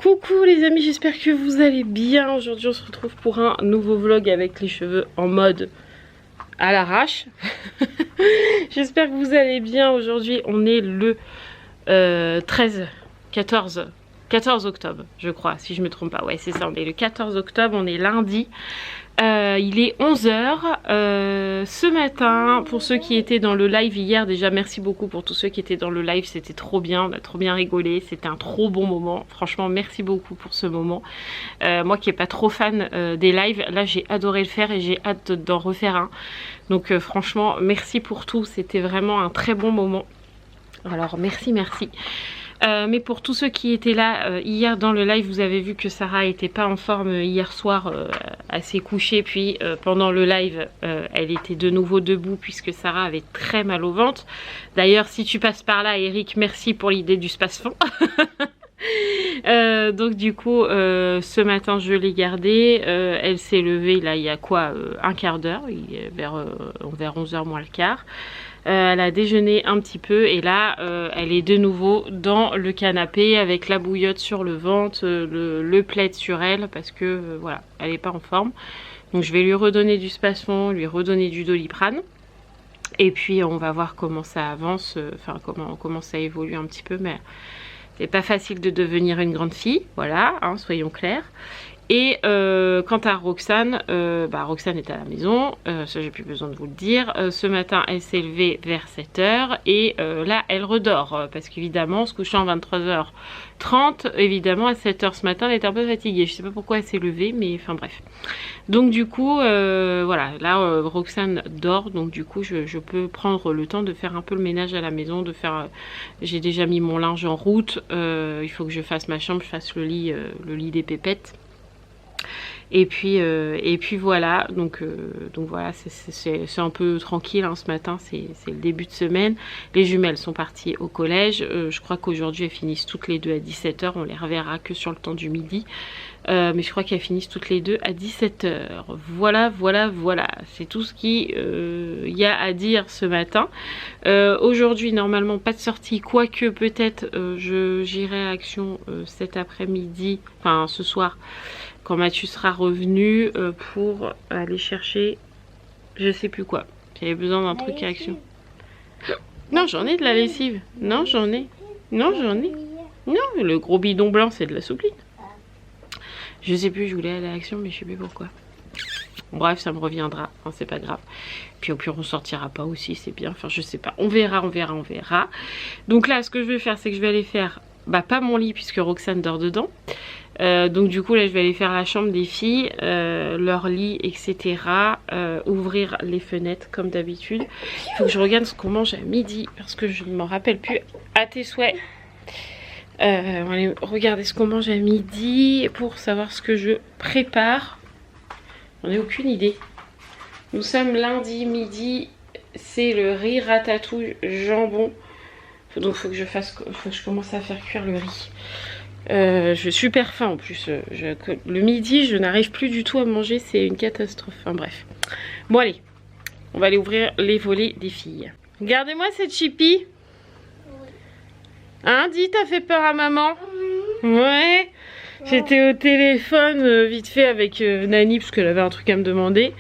Coucou les amis, j'espère que vous allez bien. Aujourd'hui on se retrouve pour un nouveau vlog avec les cheveux en mode à l'arrache. J'espère que vous allez bien. Aujourd'hui on est le 14 octobre je crois, si je me trompe pas. Ouais c'est ça, on est le 14 octobre, on est lundi. Il est 11 h ce matin. Pour ceux qui étaient dans le live hier, déjà merci beaucoup pour tous ceux qui étaient dans le live, c'était trop bien, on a trop bien rigolé, c'était un trop bon moment, franchement merci beaucoup pour ce moment. Moi qui n'ai pas trop fan des lives, là j'ai adoré le faire et j'ai hâte d'en refaire un, donc franchement merci pour tout, c'était vraiment un très bon moment, alors merci. Mais pour tous ceux qui étaient là hier dans le live, vous avez vu que Sarah n'était pas en forme hier soir, elle s'est couchée, puis pendant le live elle était de nouveau debout puisque Sarah avait très mal au ventre. D'ailleurs si tu passes par là Eric, merci pour l'idée du space-fond. Donc du coup ce matin je l'ai gardée, elle s'est levée là il y a quoi, un quart d'heure, vers 11 h moins le quart. Elle a déjeuné un petit peu et là elle est de nouveau dans le canapé avec la bouillotte sur le ventre, le plaid sur elle parce que voilà, elle n'est pas en forme. Donc je vais lui redonner du Spasfon, lui redonner du Doliprane. Et puis on va voir comment ça avance, enfin comment ça évolue un petit peu, mais c'est pas facile de devenir une grande fille, voilà, hein, soyons clairs. Et quant à Roxane, Roxane est à la maison, ça j'ai plus besoin de vous le dire. Ce matin elle s'est levée vers 7 h et là elle redort parce qu'évidemment en se couchant à 23h30, évidemment à 7 h ce matin elle était un peu fatiguée. Je sais pas pourquoi elle s'est levée, mais enfin bref. Donc du coup voilà, là Roxane dort, donc du coup je peux prendre le temps de faire un peu le ménage à la maison, de faire, j'ai déjà mis mon linge en route, il faut que je fasse ma chambre, je fasse le lit des pépettes. Et puis voilà, donc voilà, c'est un peu tranquille hein, ce matin, c'est le début de semaine. Les jumelles sont parties au collège, je crois qu'aujourd'hui elles finissent toutes les deux à 17 h, on les reverra que sur le temps du midi. Mais je crois qu'elles finissent toutes les deux à 17 h. Voilà, c'est tout ce qu'il y a à dire ce matin. Aujourd'hui normalement pas de sortie, quoique peut-être j'irai à Action cet après-midi, enfin ce soir, quand Mathieu sera revenu pour aller chercher je sais plus quoi. J'avais besoin d'un truc à Action. Non, j'en ai de la lessive. Non, j'en ai. Non, le gros bidon blanc c'est de la soupline. Je sais plus, je voulais aller à Action mais je sais plus pourquoi. Bref, ça me reviendra, enfin, c'est pas grave. Puis au pire on sortira pas aussi, c'est bien, enfin je sais pas, on verra. Donc là ce que je vais faire c'est que je vais aller faire, pas mon lit puisque Roxane dort dedans. Donc du coup là je vais aller faire la chambre des filles, leur lit etc, ouvrir les fenêtres comme d'habitude. Il faut que je regarde ce qu'on mange à midi parce que je ne m'en rappelle plus. À tes souhaits. On va aller regarder ce qu'on mange à midi pour savoir ce que je prépare. J'en ai aucune idée. Nous sommes lundi midi, c'est le riz ratatouille jambon. Donc faut que je commence à faire cuire le riz. J'ai super faim en plus. Le midi je n'arrive plus du tout à manger, c'est une catastrophe. Enfin bref. Bon allez, on va aller ouvrir les volets des filles. Regardez-moi cette chipie. Hein, dis, t'as fait peur à maman? Ouais. J'étais au téléphone vite fait avec Nani parce qu'elle avait un truc à me demander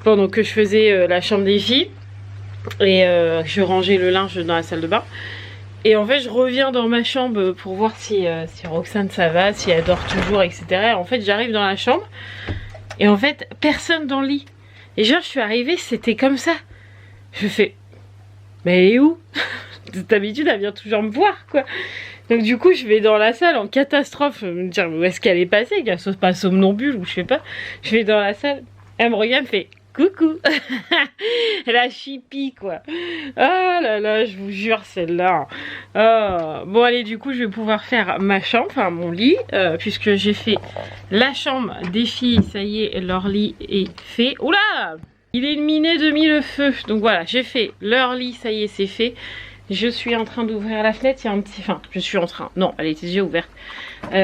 pendant que je faisais la chambre des filles et je rangeais le linge dans la salle de bain. Et en fait je reviens dans ma chambre pour voir si Roxane ça va, si elle dort toujours etc. Et en fait j'arrive dans la chambre et en fait personne dans le lit. Et genre je suis arrivée, c'était comme ça. Je fais, mais elle est où? D'habitude elle vient toujours me voir quoi. Donc du coup je vais dans la salle en catastrophe, me dire où est-ce qu'elle est passée, qu'elle soit pas somnambule ou je sais pas. Je vais dans la salle, elle me regarde, me fait coucou. La chipie quoi. Oh là là, je vous jure celle-là. Oh. Bon allez, du coup je vais pouvoir faire ma chambre, enfin mon lit, puisque j'ai fait la chambre des filles, ça y est, leur lit est fait. Oula, il est illuminé de mille feux. Donc voilà, j'ai fait leur lit, ça y est c'est fait. Je suis en train d'ouvrir la fenêtre, il y a un petit... Enfin, je suis en train... Non, elle était déjà ouverte. Il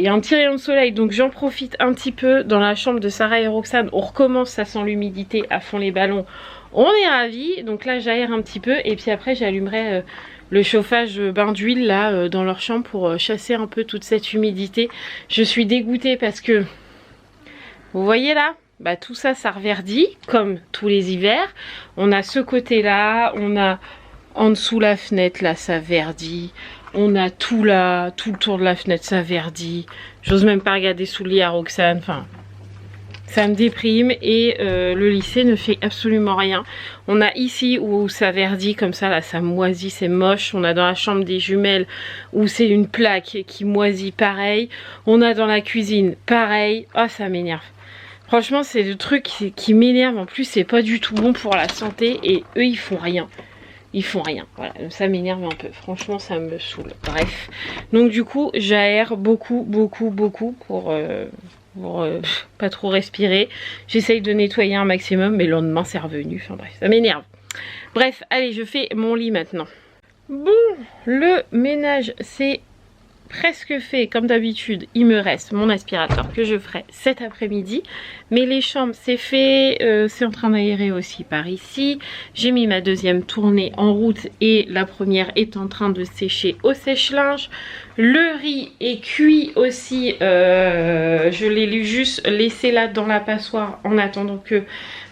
y a un petit rayon de soleil, donc j'en profite un petit peu. Dans la chambre de Sarah et Roxane, on recommence, ça sent l'humidité à fond les ballons. On est ravis. Donc là, j'aère un petit peu. Et puis après, j'allumerai le chauffage bain d'huile là dans leur chambre pour chasser un peu toute cette humidité. Je suis dégoûtée parce que... Vous voyez là? Bah, tout ça, ça reverdit, comme tous les hivers. On a ce côté-là, on a... En dessous la fenêtre là ça verdit. On a tout là, tout le tour de la fenêtre ça verdit. J'ose même pas regarder sous le lit à Roxane. Enfin, ça me déprime. Et le lycée ne fait absolument rien. On a ici où ça verdit comme ça, là ça moisit, c'est moche. On a dans la chambre des jumelles où c'est une plaque qui moisit pareil. On a dans la cuisine pareil. Oh, ça m'énerve. Franchement c'est le truc qui m'énerve. En plus c'est pas du tout bon pour la santé. Et eux ils font rien. Ils font rien, voilà, ça m'énerve un peu, franchement ça me saoule, bref. Donc du coup j'aère beaucoup pour pas trop respirer. J'essaye de nettoyer un maximum mais le lendemain c'est revenu, enfin bref, ça m'énerve. Bref, allez je fais mon lit maintenant. Bon, le ménage c'est presque fait comme d'habitude. Il me reste mon aspirateur que je ferai cet après-midi, mais les chambres c'est fait, c'est en train d'aérer aussi par ici. J'ai mis ma deuxième tournée en route et la première est en train de sécher au sèche-linge. Le riz est cuit aussi, je l'ai juste laissé là dans la passoire en attendant que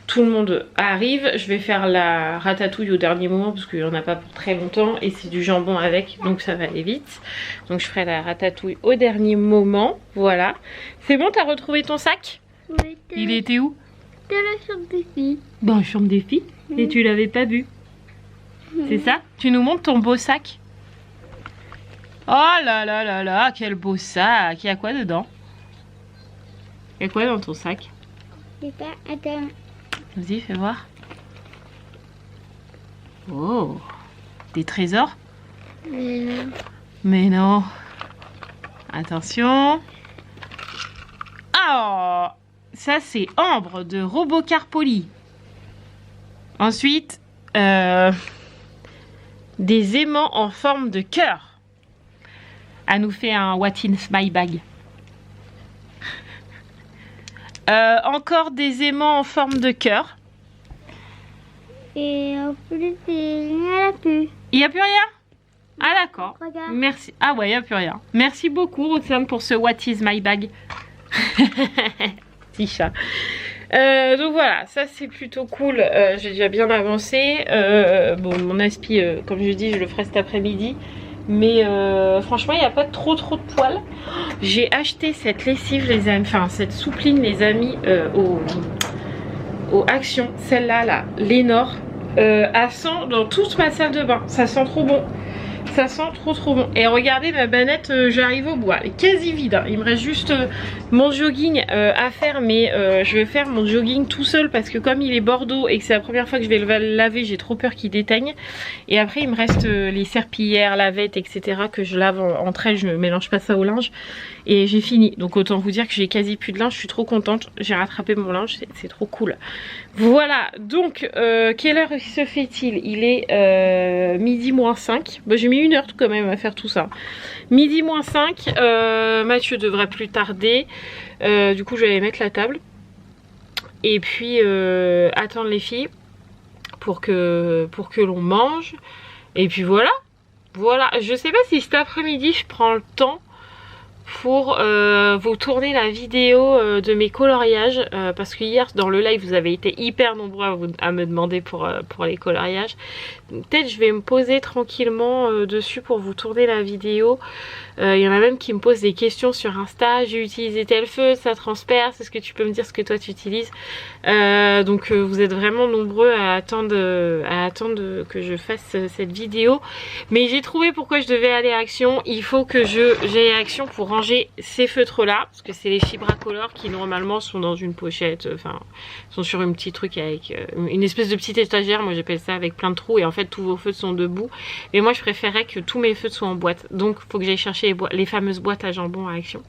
tout le monde arrive. Je vais faire la ratatouille au dernier moment parce qu'il n'y en a pas pour très longtemps et c'est du jambon avec, donc ça va aller vite. Donc je ferai la ratatouille au dernier moment, voilà. C'est bon, t'as retrouvé ton sac? Oui. Il était où? Dans la chambre des filles. Dans la chambre des filles? Et tu l'avais pas vu? C'est ça? Tu nous montres ton beau sac? Oh là là là là, quel beau sac! Il y a quoi dedans? Il y a quoi dans ton sac? Je sais pas, attends. Vas-y, fais voir. Oh, des trésors? Mais non. Mais non. Attention. Oh, ça c'est Ambre de Robocar Poly. Ensuite, des aimants en forme de cœur. Elle nous fait un What in my bag. Encore des aimants en forme de cœur. Et en plus, il n'y en a plus. Il n'y a plus rien? Ah d'accord. Regarde. Merci. Ah ouais, il n'y a plus rien. Merci beaucoup Roxane pour ce What is my bag. Petit chat. Donc voilà, ça c'est plutôt cool. J'ai déjà bien avancé. Bon, mon aspi, comme je dis, je le ferai cet après-midi. Mais franchement il n'y a pas trop de poils. J'ai acheté cette lessive les amis, enfin cette soupline les amis au Action, celle-là là, Lénore, à 100 dans toute ma salle de bain. Ça sent trop bon. Ça sent trop bon. Et regardez ma banette, j'arrive au bout. Elle est quasi vide, hein. Il me reste juste mon jogging à faire. Mais je vais faire mon jogging tout seul parce que comme il est bordeaux et que c'est la première fois que je vais le laver, j'ai trop peur qu'il déteigne. Et après il me reste les serpillières, lavettes, etc. que je lave entre elles. Je ne mélange pas ça au linge. Et j'ai fini. Donc autant vous dire que j'ai quasi plus de linge. Je suis trop contente. J'ai rattrapé mon linge. C'est trop cool. Voilà. Donc quelle heure se fait-il? Il est midi moins 5. Bon, j'ai mis 1 heure quand même à faire tout ça. Midi moins 5. Mathieu devrait plus tarder. Du coup je vais aller mettre la table. Et puis attendre les filles pour que l'on mange. Et puis voilà. Voilà. Je sais pas si cet après-midi je prends le temps pour vous tourner la vidéo de mes coloriages parce que hier dans le live vous avez été hyper nombreux à me demander pour les coloriages. Peut-être je vais me poser tranquillement dessus pour vous tourner la vidéo. Il y en a même qui me posent des questions sur Insta. J'ai utilisé tel feu, ça transperce, est-ce que tu peux me dire ce que toi tu utilises? Donc vous êtes vraiment nombreux à attendre que je fasse cette vidéo. Mais j'ai trouvé pourquoi je devais aller à Action. Il faut que j'aille à Action pour ranger ces feutres là, parce que c'est les Fibracolor qui normalement sont dans une pochette, enfin sont sur un petit truc avec une espèce de petite étagère, moi j'appelle ça, avec plein de trous, et en fait tous vos feutres sont debout. Mais moi je préférais que tous mes feutres soient en boîte, donc il faut que j'aille chercher les fameuses boîtes à jambon à Action.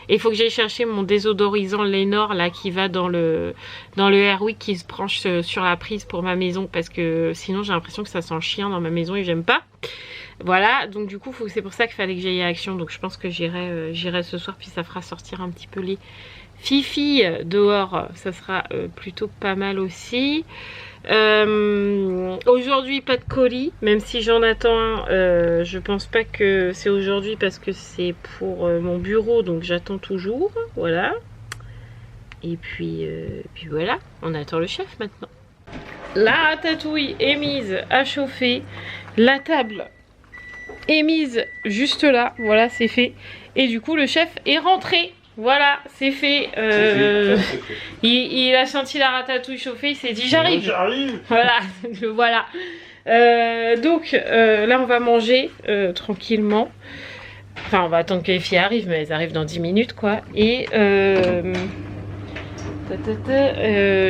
Et il faut que j'aille chercher mon désodorisant Lénore là qui va dans le Airwick qui se branche sur la prise pour ma maison, parce que sinon j'ai l'impression que ça sent le chien dans ma maison et j'aime pas. Voilà, donc du coup c'est pour ça qu'il fallait que j'aille à Action. Donc je pense que j'irai ce soir, puis ça fera sortir un petit peu les fifi dehors, ça sera plutôt pas mal aussi. Aujourd'hui pas de colis, même si j'en attends un. Je pense pas que c'est aujourd'hui parce que c'est pour mon bureau, donc j'attends toujours. Voilà. Et puis voilà, on attend le chef maintenant. La ratatouille est mise à chauffer. La table est mise juste là. Voilà, c'est fait. Et du coup, le chef est rentré. Voilà, c'est fait. Il a senti la ratatouille chauffer. Il s'est dit j'arrive. J'arrive. Voilà, voilà. Donc là, on va manger tranquillement. Enfin, on va attendre que les filles arrivent, mais elles arrivent dans 10 minutes, quoi. Et je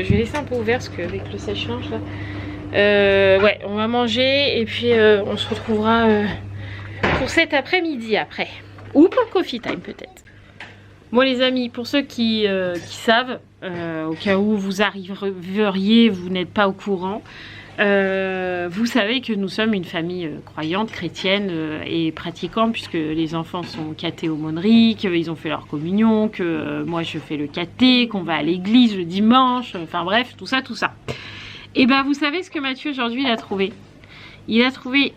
vais laisser un peu ouvert parce qu'avec le sèche-linge là. Ouais, on va manger et puis on se retrouvera pour cet après-midi après. Ou pour le coffee time peut-être. Bon les amis, pour ceux qui savent, au cas où vous arriveriez, vous n'êtes pas au courant, vous savez que nous sommes une famille croyante, chrétienne et pratiquante, puisque les enfants sont catéaumôneries, qu'ils ont fait leur communion, que moi je fais le caté, qu'on va à l'église le dimanche, enfin bref, tout ça, tout ça. Et ben vous savez ce que Mathieu aujourd'hui il a trouvé? Il a trouvé,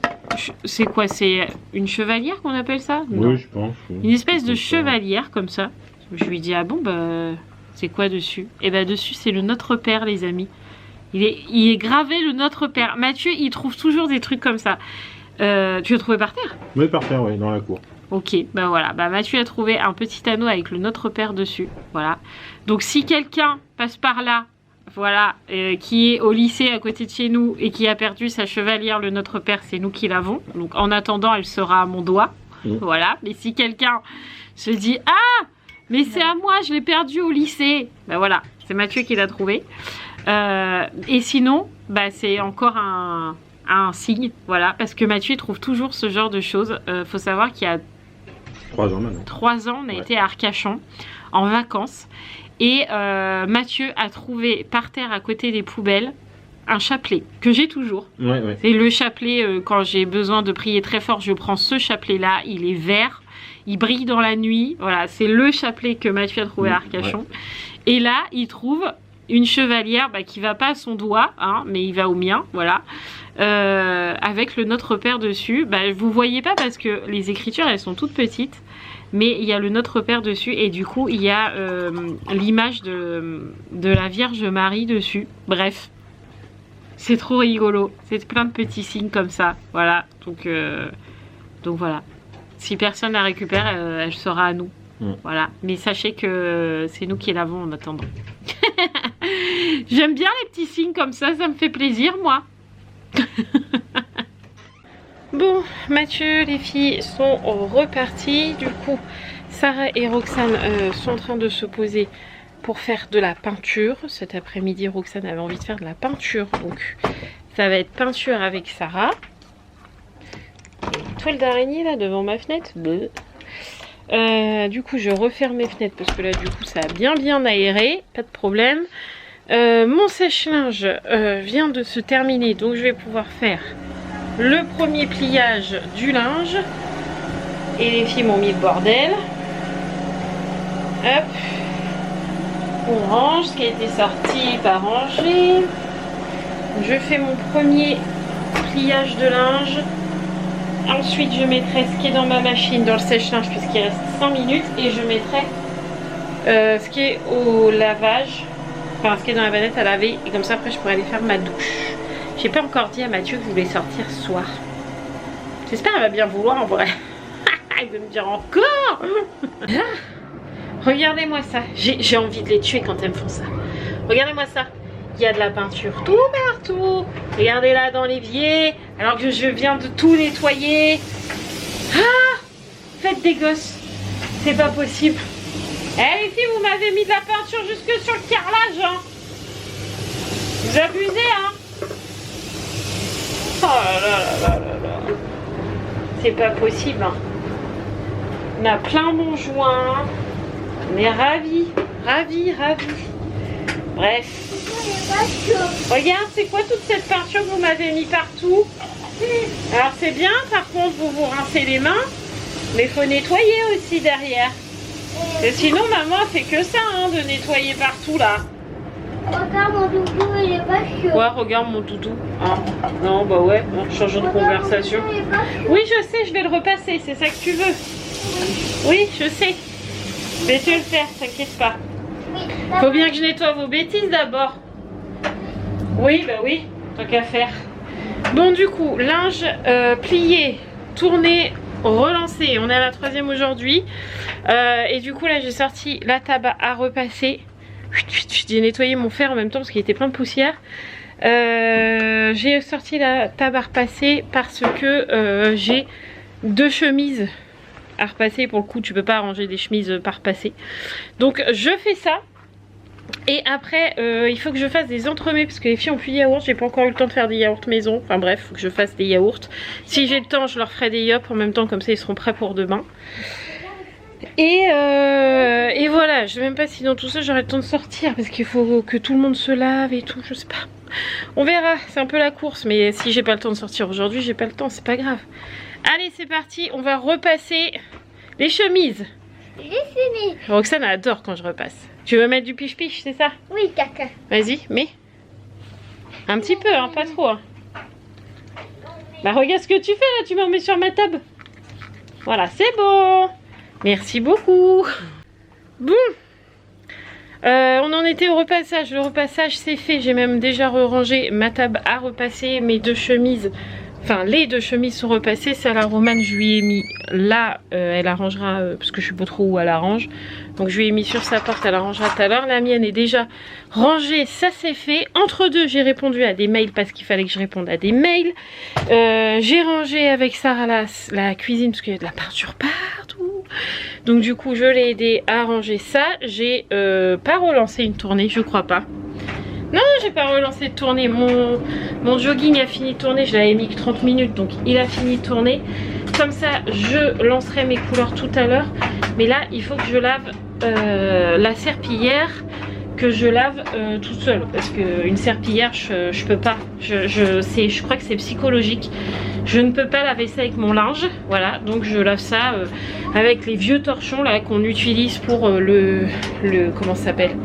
c'est quoi? C'est une chevalière qu'on appelle ça? Non. Oui, je pense. Oui. Une espèce de chevalière comme ça. Je lui dis ah bon bah c'est quoi dessus? Et ben dessus c'est le Notre Père les amis. Il est gravé le Notre Père. Mathieu il trouve toujours des trucs comme ça. Tu l'as trouvé par terre? Oui, par terre, oui, dans la cour. Ok, bah voilà, bah Mathieu a trouvé un petit anneau avec le Notre Père dessus. Voilà. Donc si quelqu'un passe par là, voilà, qui est au lycée à côté de chez nous et qui a perdu sa chevalière, le Notre Père, c'est nous qui l'avons. Donc en attendant, elle sera à mon doigt. Voilà. Mais si quelqu'un se dit ah, mais c'est à moi, je l'ai perdu au lycée. Ben voilà, c'est Mathieu qui l'a trouvé. Et sinon, bah, c'est encore un signe, voilà, parce que Mathieu trouve toujours ce genre de choses. Faut savoir qu'il y a 3 ans maintenant. 3 ans, on a été à Arcachon en vacances. Et Mathieu a trouvé par terre à côté des poubelles un chapelet que j'ai toujours. Ouais, ouais. C'est le chapelet, quand j'ai besoin de prier très fort, je prends ce chapelet-là. Il est vert, il brille dans la nuit. Voilà, c'est le chapelet que Mathieu a trouvé à Arcachon. Ouais. Et là, il trouve une chevalière qui va pas à son doigt, hein, mais il va au mien, voilà. Avec le Notre Père dessus. Vous voyez pas parce que les écritures, elles sont toutes petites. Mais il y a le Notre Père dessus et du coup il y a l'image de la Vierge Marie dessus. Bref, c'est trop rigolo. C'est plein de petits signes comme ça. Voilà, donc voilà. Si personne la récupère, elle sera à nous. Voilà, mais sachez que c'est nous qui l'avons en attendant. J'aime bien les petits signes comme ça me fait plaisir moi. Bon, Mathieu, les filles sont reparties. Du coup, Sarah et Roxane sont en train de se poser pour faire de la peinture. Cet après-midi, Roxane avait envie de faire de la peinture. Donc, ça va être peinture avec Sarah. Une toile d'araignée là devant ma fenêtre. Du coup, je referme mes fenêtres parce que là, du coup, ça a bien aéré. Pas de problème. Mon sèche-linge vient de se terminer. Donc, je vais pouvoir faire le premier pliage du linge. Et les filles m'ont mis le bordel. Hop. On range ce qui a été sorti, pas rangé. Je fais mon premier pliage de linge. Ensuite je mettrai ce qui est dans ma machine dans le sèche-linge puisqu'il reste 5 minutes. Et je mettrai ce qui est au lavage. Enfin ce qui est dans la vanette à laver. Et comme ça après je pourrai aller faire ma douche. J'ai pas encore dit à Mathieu que je voulais sortir ce soir. J'espère qu'elle va bien vouloir en vrai. Il va me dire encore. Regardez-moi ça. J'ai envie de les tuer quand elles me font ça. Regardez-moi ça. Il y a de la peinture tout partout. Regardez là dans l'évier. Alors que je viens de tout nettoyer. Ah, faites des gosses. C'est pas possible. Eh les filles, vous m'avez mis de la peinture jusque sur le carrelage. Hein. Vous abusez hein. Oh là là là là là. C'est pas possible. Hein. On a plein mon joint. On est ravis. Ravis. Bref. Regarde, c'est quoi toute cette peinture que vous m'avez mis partout? Alors c'est bien, par contre, vous vous rincez les mains, mais il faut nettoyer aussi derrière. Et sinon, maman fait que ça, hein, de nettoyer partout là. Regarde mon doudou, il est pas chaud. Ouais, regarde mon doudou. Ah, non, bah ouais, on change de conversation. Il est pas chaud. Oui, je sais, je vais le repasser, c'est ça que tu veux. Oui, je sais. Je vais te le faire, t'inquiète pas. Oui, Faut bien que je nettoie vos bêtises d'abord. Oui, bah oui, tant qu'à faire. Bon, du coup, linge plié, tourné, relancé. On est à la 3e aujourd'hui. Et du coup, là, j'ai sorti la table à repasser. J'ai nettoyé mon fer en même temps parce qu'il était plein de poussière. J'ai sorti la table à repasser parce que j'ai 2 chemises à repasser. Pour le coup, tu peux pas ranger des chemises par repasser. Donc, je fais ça. Et après, il faut que je fasse des entremets parce que les filles ont plus de yaourt. J'ai pas encore eu le temps de faire des yaourts maison. Enfin bref, il faut que je fasse des yaourts. Si j'ai le temps, je leur ferai des yop en même temps. Comme ça, ils seront prêts pour demain. Et voilà, je sais même pas si dans tout ça j'aurai le temps de sortir parce qu'il faut que tout le monde se lave et tout, je sais pas. On verra, c'est un peu la course, mais si j'ai pas le temps de sortir aujourd'hui, j'ai pas le temps, c'est pas grave. Allez, c'est parti, on va repasser les chemises. j'ai fini. Roxane elle adore quand je repasse. Tu veux mettre du piche-piche, c'est ça? Oui, caca. Vas-y, mets. Un petit peu, hein, pas trop. Hein. Bah regarde ce que tu fais là, tu m'en mets sur ma table. Voilà, c'est bon. Merci beaucoup. Bon. On en était au repassage. Le repassage c'est fait. J'ai même déjà rangé ma table à repasser. Mes 2 chemises. Enfin les 2 chemises sont repassées. Celle à Romane je lui ai mis là. Elle arrangera parce que je sais pas trop où elle arrange. Donc je lui ai mis sur sa porte. Elle arrangera tout à l'heure. La mienne est déjà rangée. Ça c'est fait. Entre deux j'ai répondu à des mails parce qu'il fallait que je réponde à des mails. J'ai rangé avec Sarah la cuisine parce qu'il y a de la peinture partout. Donc du coup je l'ai aidé à ranger ça. J'ai pas relancé une tournée, je crois pas. Non, j'ai pas relancé de tournée. Mon jogging a fini de tourner. Je l'avais mis que 30 minutes, donc il a fini de tourner. Comme ça, je lancerai mes couleurs tout à l'heure. Mais là, il faut que je lave la serpillière, que je lave toute seule. Parce qu'une serpillière, je peux pas. Je crois que c'est psychologique. Je ne peux pas laver ça avec mon linge. Voilà, donc je lave ça avec les vieux torchons là qu'on utilise pour comment ça s'appelle,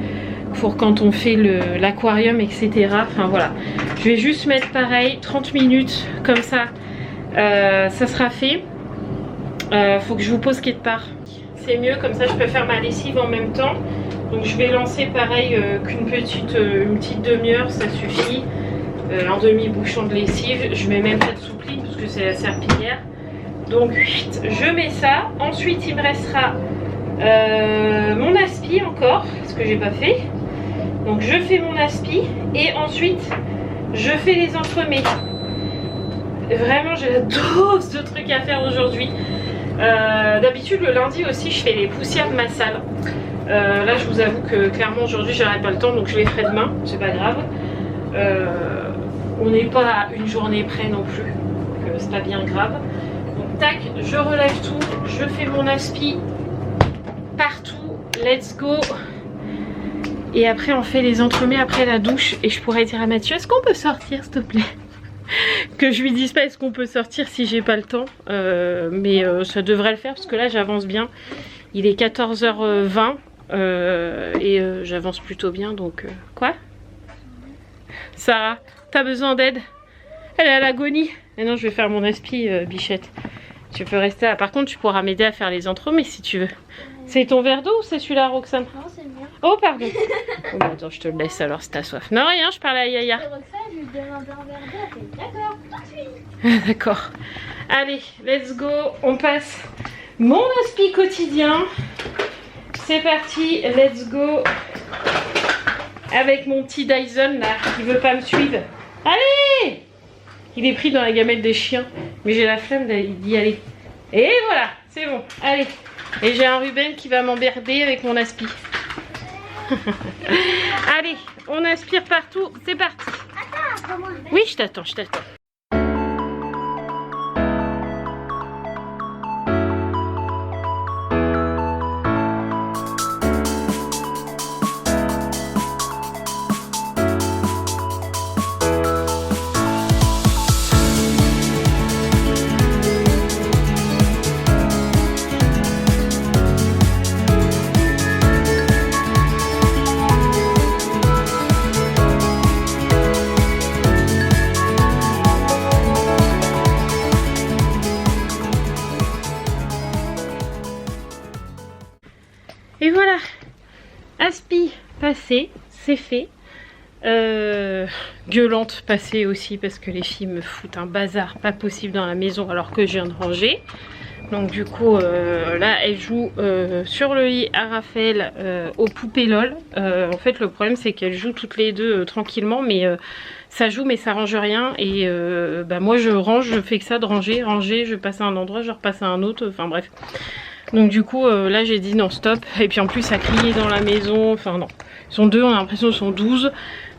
pour quand on fait l'aquarium, etc. Enfin voilà, je vais juste mettre pareil 30 minutes comme ça, ça sera fait. Faut que je vous pose quelque part, c'est mieux comme ça, je peux faire ma lessive en même temps. Donc je vais lancer pareil qu'une petite demi-heure, ça suffit. Un demi-bouchon de lessive, je mets même pas de soupline parce que c'est la serpillière. Donc je mets ça. Ensuite il me restera mon aspi encore, ce que j'ai pas fait. Donc je fais mon aspi et ensuite je fais les entremets. Vraiment j'ai la dose de trucs à faire aujourd'hui. D'habitude le lundi aussi je fais les poussières de ma salle. Là je vous avoue que clairement aujourd'hui j'aurai pas le temps, donc je les ferai demain, c'est pas grave. On n'est pas à une journée près non plus, donc c'est pas bien grave. Donc tac, je relève tout, je fais mon aspi partout, let's go. Et après on fait les entremets après la douche. Et je pourrais dire à Mathieu, est-ce qu'on peut sortir s'il te plaît? Que je lui dise pas est-ce qu'on peut sortir si j'ai pas le temps, mais ça devrait le faire parce que là j'avance bien. Il est 14h20 et j'avance plutôt bien, donc quoi? Sarah, t'as besoin d'aide? Elle est à l'agonie. Et non, je vais faire mon aspi, bichette. Tu peux rester là. Par contre, tu pourras m'aider à faire les entremets si tu veux. C'est ton verre d'eau ou c'est celui-là, Roxane? Non, c'est bien. Oh, pardon. Oh, bah, attends, je te le laisse alors si t'as soif. Non, rien, je parle à Yaya. C'est Roxane, je lui demande un verre d'eau. Elle fait, d'accord, tout de suite. D'accord. Allez, let's go. On passe mon aspi quotidien. C'est parti, let's go. Avec mon petit Dyson là, qui veut pas me suivre. Allez! Il est pris dans la gamelle des chiens. Mais j'ai la flemme d'y aller. Et voilà, c'est bon. Allez. Et j'ai un Ruben qui va m'emmerder avec mon aspi. Allez, on aspire partout. C'est parti. Attends, comment je vais? Oui, je t'attends, je t'attends. Aspi passé, c'est fait. Gueulante passée aussi parce que les filles me foutent un bazar pas possible dans la maison alors que je viens de ranger. Donc du coup là elle joue sur le lit à Raphaël aux poupées LOL. En fait le problème c'est qu'elles jouent toutes les deux tranquillement, mais ça joue mais ça range rien. Et bah, moi je range, je fais que ça de ranger, je passe à un endroit, je repasse à un autre, enfin bref. Donc du coup là j'ai dit non stop. Et puis en plus ça criait dans la maison, enfin non. Ils sont deux, on a l'impression qu'ils sont 12.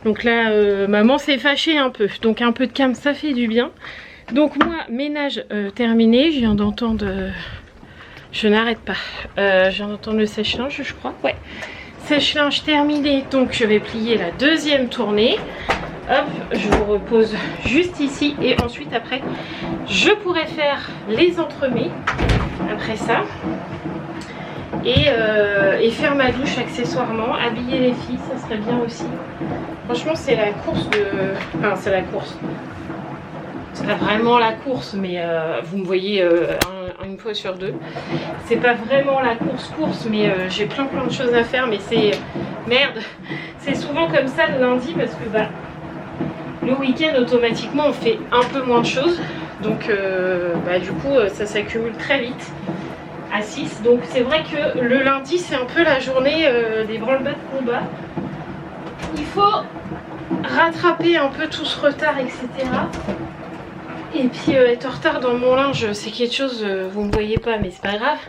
Donc là maman s'est fâchée un peu. Donc un peu de calme ça fait du bien. Donc moi ménage terminé. Je viens d'entendre... je n'arrête pas. Je viens d'entendre le sèche-linge je crois. Ouais. Sèche-linge terminé. Donc je vais plier la deuxième tournée. Hop, je vous repose juste ici. Et ensuite après je pourrais faire les entremets. Après ça. Et faire ma douche accessoirement, habiller les filles, ça serait bien aussi. Franchement c'est la course de... Enfin c'est la course. C'est pas vraiment la course, mais vous me voyez une fois sur deux. C'est pas vraiment la course, mais j'ai plein de choses à faire, mais c'est... Merde. C'est souvent comme ça le lundi parce que bah, le week-end automatiquement on fait un peu moins de choses. Donc bah, du coup ça s'accumule très vite. À 6, donc c'est vrai que le lundi c'est un peu la journée des branle-bas de combat. Il faut rattraper un peu tout ce retard, etc. Et puis être en retard dans mon linge, c'est quelque chose, vous ne me voyez pas mais c'est pas grave.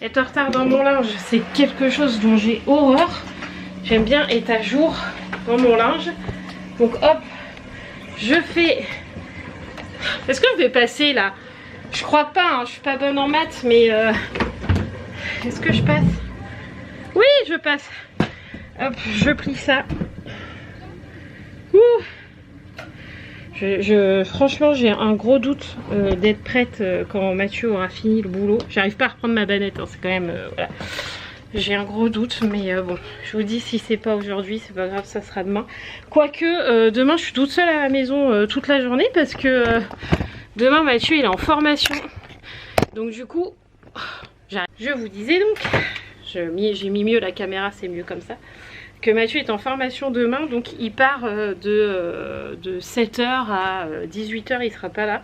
Être en retard dans mon linge, c'est quelque chose dont j'ai horreur. J'aime bien être à jour dans mon linge. Donc hop, je fais... Est-ce que je vais passer là? Je crois pas, hein, je suis pas bonne en maths, mais est-ce que je passe? Oui, je passe. Hop, je plie ça. Ouh. Franchement, j'ai un gros doute d'être prête quand Mathieu aura fini le boulot. J'arrive pas à reprendre ma banette, hein, c'est quand même... voilà. J'ai un gros doute, mais bon, je vous dis, si c'est pas aujourd'hui, c'est pas grave, ça sera demain. Quoique, demain, je suis toute seule à la maison toute la journée parce que... demain Mathieu il est en formation. Donc du coup j'arrête. Je vous disais donc, j'ai mis mieux la caméra, c'est mieux comme ça, que Mathieu est en formation demain. Donc il part de 7h à 18h, il sera pas là.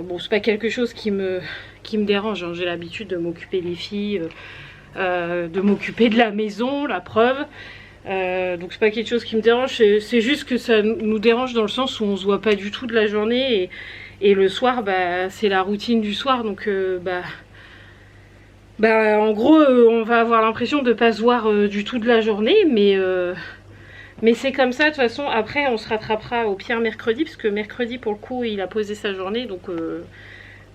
Bon c'est pas quelque chose qui me dérange, hein. J'ai l'habitude de m'occuper des filles, de m'occuper de la maison, la preuve. Donc c'est pas quelque chose qui me dérange, c'est juste que ça nous dérange dans le sens où on se voit pas du tout de la journée. Et le soir, bah, c'est la routine du soir, donc en gros, on va avoir l'impression de ne pas se voir du tout de la journée, mais c'est comme ça, de toute façon. Après, on se rattrapera au pire mercredi, parce que mercredi, pour le coup, il a posé sa journée, donc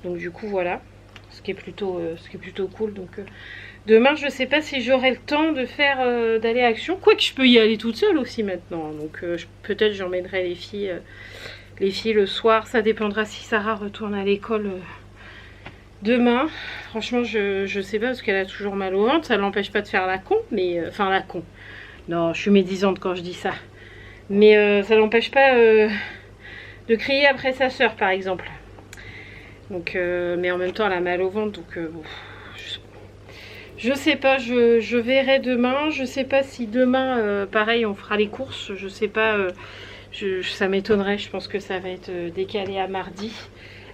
du coup, voilà, ce qui est plutôt cool. Donc demain, je sais pas si j'aurai le temps de faire d'aller à Action, quoique je peux y aller toute seule aussi maintenant, donc peut-être j'emmènerai les filles le soir, ça dépendra si Sarah retourne à l'école demain. Franchement je sais pas parce qu'elle a toujours mal au ventre, ça l'empêche pas de faire la con, mais enfin la con. Non, je suis médisante quand je dis ça. Mais ça l'empêche pas de crier après sa soeur par exemple. Donc mais en même temps elle a mal au ventre, donc bon, je sais pas, je verrai demain. Je sais pas si demain pareil on fera les courses, je sais pas. Ça m'étonnerait, je pense que ça va être décalé à mardi.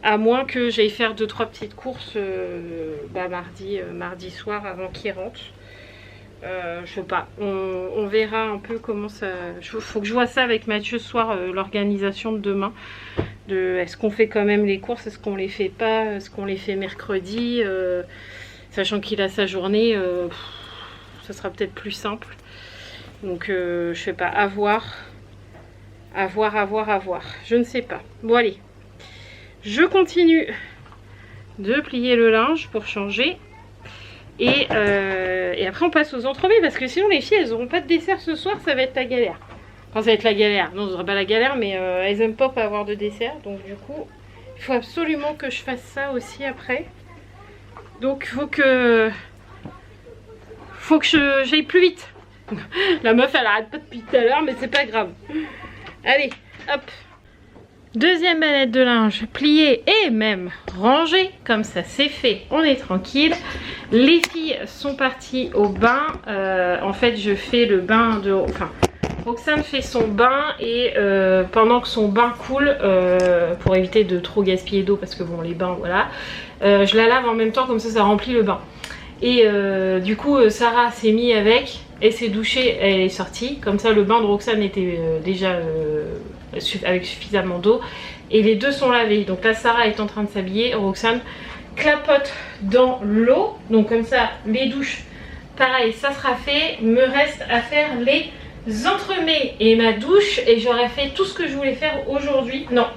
À moins que j'aille faire 2-3 petites courses mardi soir avant qu'il rentre. Je sais pas, on verra un peu comment ça... Faut que je vois ça avec Mathieu ce soir, l'organisation de demain. Est-ce qu'on fait quand même les courses, est-ce qu'on les fait pas, est-ce qu'on les fait mercredi, sachant qu'il a sa journée, ça sera peut-être plus simple. Donc je sais pas, à voir. À voir. Je ne sais pas. Bon allez. Je continue de plier le linge pour changer. Et après on passe aux entremets. Parce que sinon les filles elles n'auront pas de dessert ce soir. Ça va être la galère. Enfin ça va être la galère. Non ce sera pas la galère. Mais elles n'aiment pas avoir de dessert. Donc du coup il faut absolument que je fasse ça aussi après. Donc faut que j'aille plus vite. La meuf elle arrête pas depuis tout à l'heure. Mais c'est pas grave. Allez, hop. Deuxième mallette de linge pliée et même rangée, comme ça c'est fait, on est tranquille. Les filles sont parties au bain, en fait je fais le bain de... Enfin, Roxane fait son bain et pendant que son bain coule, pour éviter de trop gaspiller d'eau, parce que bon les bains voilà, je la lave en même temps, comme ça remplit le bain. Et du coup Sarah s'est mise avec, elle s'est douchée, elle est sortie, comme ça le bain de Roxane était déjà avec suffisamment d'eau et les deux sont lavés. Donc là Sarah est en train de s'habiller, Roxane clapote dans l'eau, donc comme ça les douches pareil ça sera fait. Me reste à faire les entremets et ma douche et j'aurais fait tout ce que je voulais faire aujourd'hui. Non,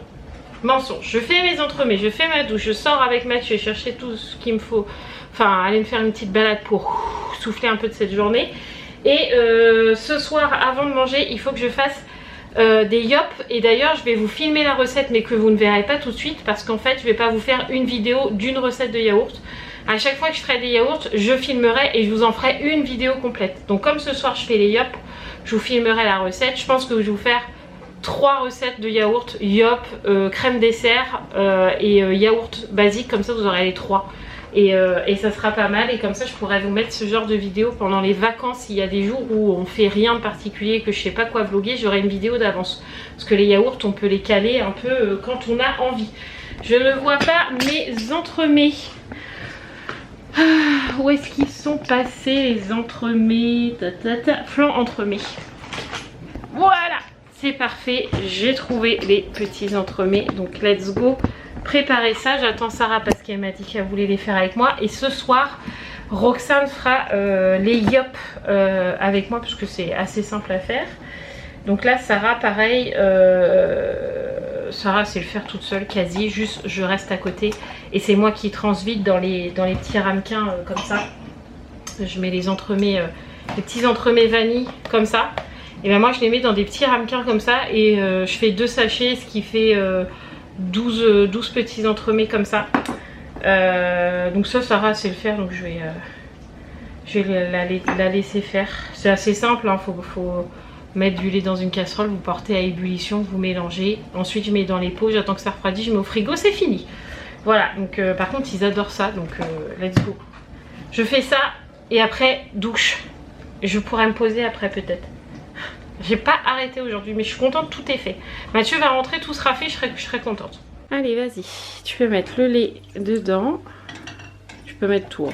mensonge, je fais mes entremets, je fais ma douche, je sors avec Mathieu chercher tout ce qu'il me faut, enfin aller me faire une petite balade pour souffler un peu de cette journée. Et ce soir avant de manger il faut que je fasse des yop, et d'ailleurs je vais vous filmer la recette mais que vous ne verrez pas tout de suite parce qu'en fait je vais pas vous faire une vidéo d'une recette de yaourt. À chaque fois que je ferai des yaourts je filmerai et je vous en ferai une vidéo complète. Donc comme ce soir je fais les yop, je vous filmerai la recette. Je pense que je vais vous faire 3 recettes de yaourt, yop, crème dessert et yaourt basique, comme ça vous aurez les 3. Et ça sera pas mal, et comme ça je pourrais vous mettre ce genre de vidéo pendant les vacances. S'il y a des jours où on fait rien de particulier, que je sais pas quoi vlogger, j'aurai une vidéo d'avance. Parce que les yaourts on peut les caler un peu quand on a envie. Je ne vois pas mes entremets. Où est-ce qu'ils sont passés les entremets? Flan entremets. Voilà, c'est parfait, j'ai trouvé les petits entremets. Donc let's go préparer ça. J'attends Sarah parce qu'elle m'a dit qu'elle voulait les faire avec moi. Et ce soir, Roxane fera les yop avec moi parce que c'est assez simple à faire. Donc là, Sarah, pareil, Sarah sait le faire toute seule quasi. Juste, je reste à côté et c'est moi qui transvide dans les petits ramequins comme ça. Je mets les entremets, les petits entremets vanille comme ça. Et ben moi, je les mets dans des petits ramequins comme ça et je fais 2 sachets, ce qui fait 12 petits entremets comme ça. Donc ça Sarah sait le faire, donc je vais la laisser faire. C'est assez simple, hein. Faut mettre du lait dans une casserole, vous portez à ébullition, vous mélangez. Ensuite je mets dans les pots, j'attends que ça refroidisse, je mets au frigo, c'est fini. Voilà, donc par contre ils adorent ça, donc let's go. Je fais ça et après douche. Je pourrais me poser après peut-être. J'ai pas arrêté aujourd'hui, mais je suis contente, tout est fait. Mathieu va rentrer, tout sera fait, je serai contente. Allez, vas-y. Tu peux mettre le lait dedans. Tu peux mettre tout.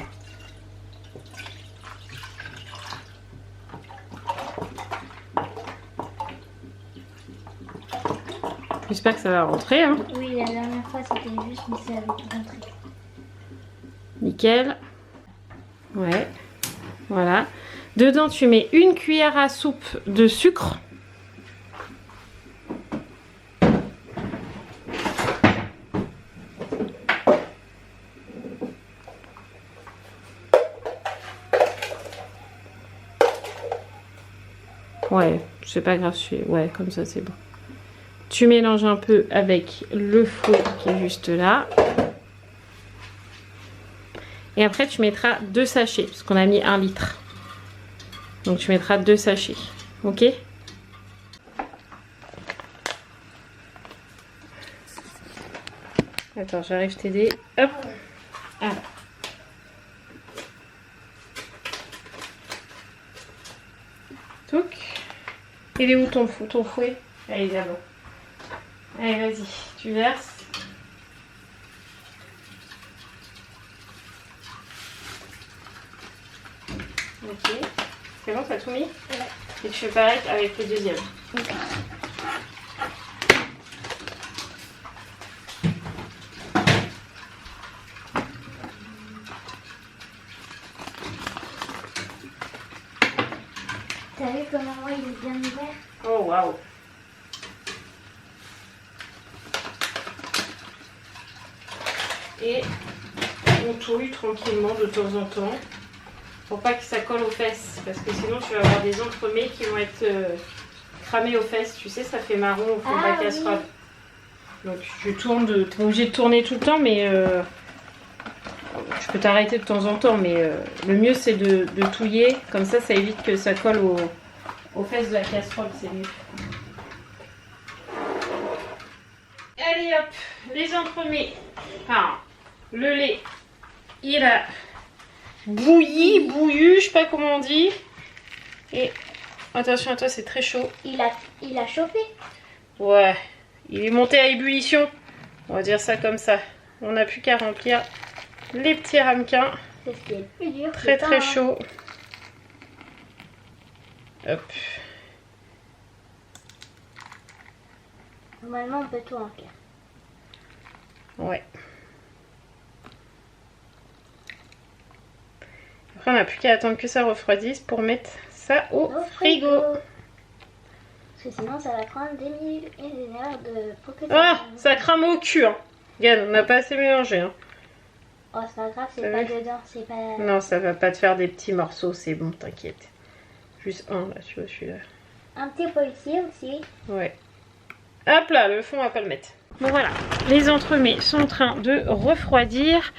J'espère que ça va rentrer. Hein. Oui, la dernière fois c'était juste, mais ça avait tout rentré. Nickel. Ouais. Voilà. Dedans, tu mets 1 cuillère à soupe de sucre. Ouais, c'est pas grave, ouais, comme ça c'est bon. Tu mélanges un peu avec le fouet qui est juste là. Et après, tu mettras 2 sachets, parce qu'on a mis 1 litre. Donc tu mettras 2 sachets, ok? Attends, j'arrive t'aider. Hop. Ah. Touc. Il est où ton fouet? Allez, d'abord. Allez, vas-y, tu verses. Ok. C'est bon, t'as tout mis? Ouais. Et tu fais pareil avec le deuxième. Okay. T'as vu comment il est bien ouvert? Oh waouh! Et on touille tranquillement de temps en temps. Pour pas que ça colle aux fesses, parce que sinon tu vas avoir des entremets qui vont être cramés aux fesses. Tu sais, ça fait marron au fond de la casserole. Oui. Donc tu tournes, t'es pas obligé de tourner tout le temps, mais tu peux t'arrêter de temps en temps. Mais le mieux c'est de touiller, comme ça évite que ça colle aux fesses de la casserole, c'est mieux. Allez hop, les entremets. Enfin, le lait, il a bouillu, je sais pas comment on dit. Et attention à toi, c'est très chaud. Il a chauffé. Ouais, il est monté à ébullition. On va dire ça comme ça. On n'a plus qu'à remplir les petits ramequins. C'est ce qui est le plus dur. Très c'est très ça, hein. chaud. Hop. Normalement, on peut tout remplir. Ouais. Après, on n'a plus qu'à attendre que ça refroidisse pour mettre ça au frigo. Parce que sinon, ça va prendre des minutes et des heures pour que Ah, ça crame au cul. Hein. Regarde, on n'a pas assez mélangé. Hein. Oh, c'est pas grave, c'est T'as pas vu dedans, c'est pas... Non, ça va pas te faire des petits morceaux, c'est bon, t'inquiète. Juste un là, tu vois, celui-là. Un petit peu ici aussi. Ouais. Hop là, le fond, on va pas le mettre. Bon voilà, les entremets sont en train de refroidir.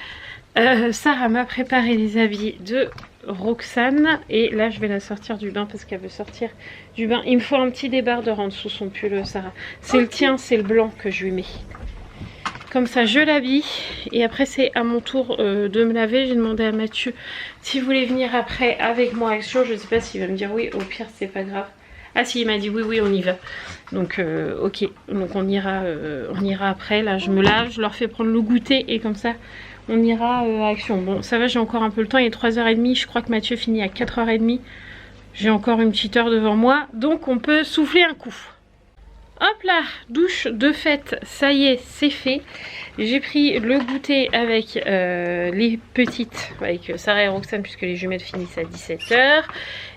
Sarah m'a préparé les habits de Roxane. Et là, je vais la sortir du bain parce qu'elle veut sortir du bain. Il me faut un petit débardeur en dessous son pull, Sarah. C'est le tien, c'est le blanc que je lui mets. Comme ça, je l'habille. Et après, c'est à mon tour de me laver. J'ai demandé à Mathieu s'il voulait venir après avec moi à Action. Je ne sais pas s'il va me dire oui. Au pire, c'est pas grave. Ah si, il m'a dit oui, oui, on y va. Donc, ok. Donc, on ira après. Là, je me lave, je leur fais prendre le goûter. Et comme ça, on ira à Action. Bon, ça va, j'ai encore un peu le temps. Il est 3h30. Je crois que Mathieu finit à 4h30. J'ai encore une petite heure devant moi. Donc, on peut souffler un coup. Hop là, douche de fête, ça y est, c'est fait. J'ai pris le goûter avec les petites, avec Sarah et Roxane, puisque les jumelles finissent à 17h.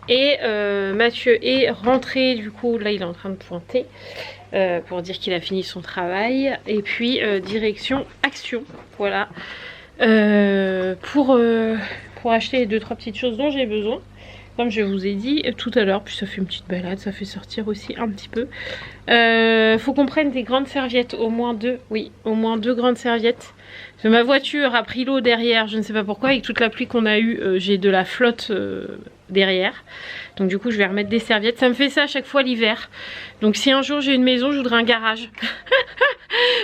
Et Mathieu est rentré, du coup, là il est en train de pointer pour dire qu'il a fini son travail. Et puis, direction Action, voilà, pour acheter 2-3 petites choses dont j'ai besoin. Comme je vous ai dit tout à l'heure, puis ça fait une petite balade, ça fait sortir aussi un petit peu. Faut qu'on prenne des grandes serviettes, au moins 2, oui, au moins 2 grandes serviettes. Parce que ma voiture a pris l'eau derrière, je ne sais pas pourquoi, avec toute la pluie qu'on a eue, j'ai de la flotte derrière. Donc du coup, je vais remettre des serviettes. Ça me fait ça à chaque fois l'hiver. Donc si un jour j'ai une maison, je voudrais un garage.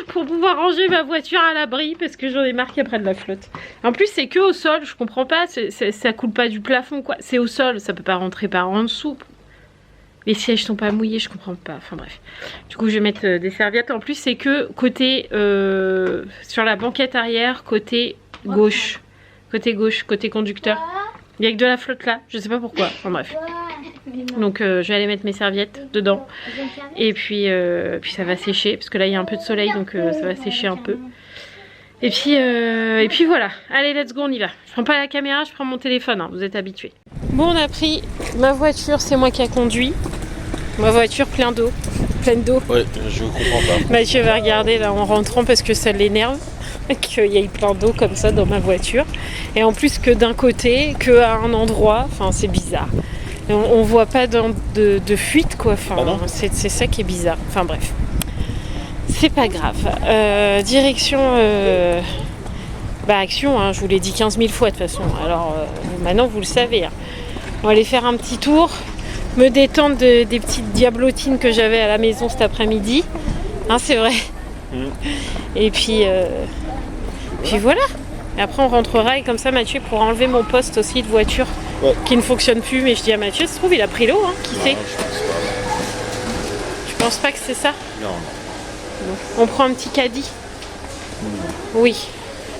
Pour pouvoir ranger ma voiture à l'abri, parce que j'en ai marre qu'elle prenne de la flotte. En plus, c'est que au sol, je comprends pas, ça coule pas du plafond, quoi. C'est au sol, ça peut pas rentrer par en dessous. Les sièges sont pas mouillés, je comprends pas. Enfin bref. Du coup, je vais mettre des serviettes. En plus, c'est que côté sur la banquette arrière, côté gauche. Côté gauche, côté conducteur. Il y a que de la flotte là, je sais pas pourquoi. Enfin bref. Donc je vais aller mettre mes serviettes dedans. Et puis ça va sécher. Parce que là il y a un peu de soleil, donc ça va sécher un peu. Et puis voilà. Allez, let's go, on y va. Je prends pas la caméra, je prends mon téléphone, hein, vous êtes habitués. Bon, on a pris ma voiture, c'est moi qui a conduit. Ma voiture pleine d'eau. Ouais, je comprends pas. Mathieu va regarder là en rentrant parce que ça l'énerve. Qu'il y ait plein d'eau comme ça dans ma voiture. Et en plus que d'un côté, qu'à un endroit. Enfin, c'est bizarre. On voit pas de fuite, quoi. Enfin, c'est ça qui est bizarre. Enfin, bref. C'est pas grave. Direction... Action, hein, je vous l'ai dit 15 000 fois de toute façon. Alors, maintenant, vous le savez. Hein. On va aller faire un petit tour. Me détendre des petites diablotines que j'avais à la maison cet après-midi. Hein, c'est vrai. Et puis voilà. Et après on rentrera et comme ça Mathieu pourra enlever mon poste aussi de voiture qui ne fonctionne plus. Mais je dis à Mathieu, ça se trouve il a pris l'eau, hein, qui sait. Tu penses pas que c'est ça? Non. On prend un petit caddie. Oui.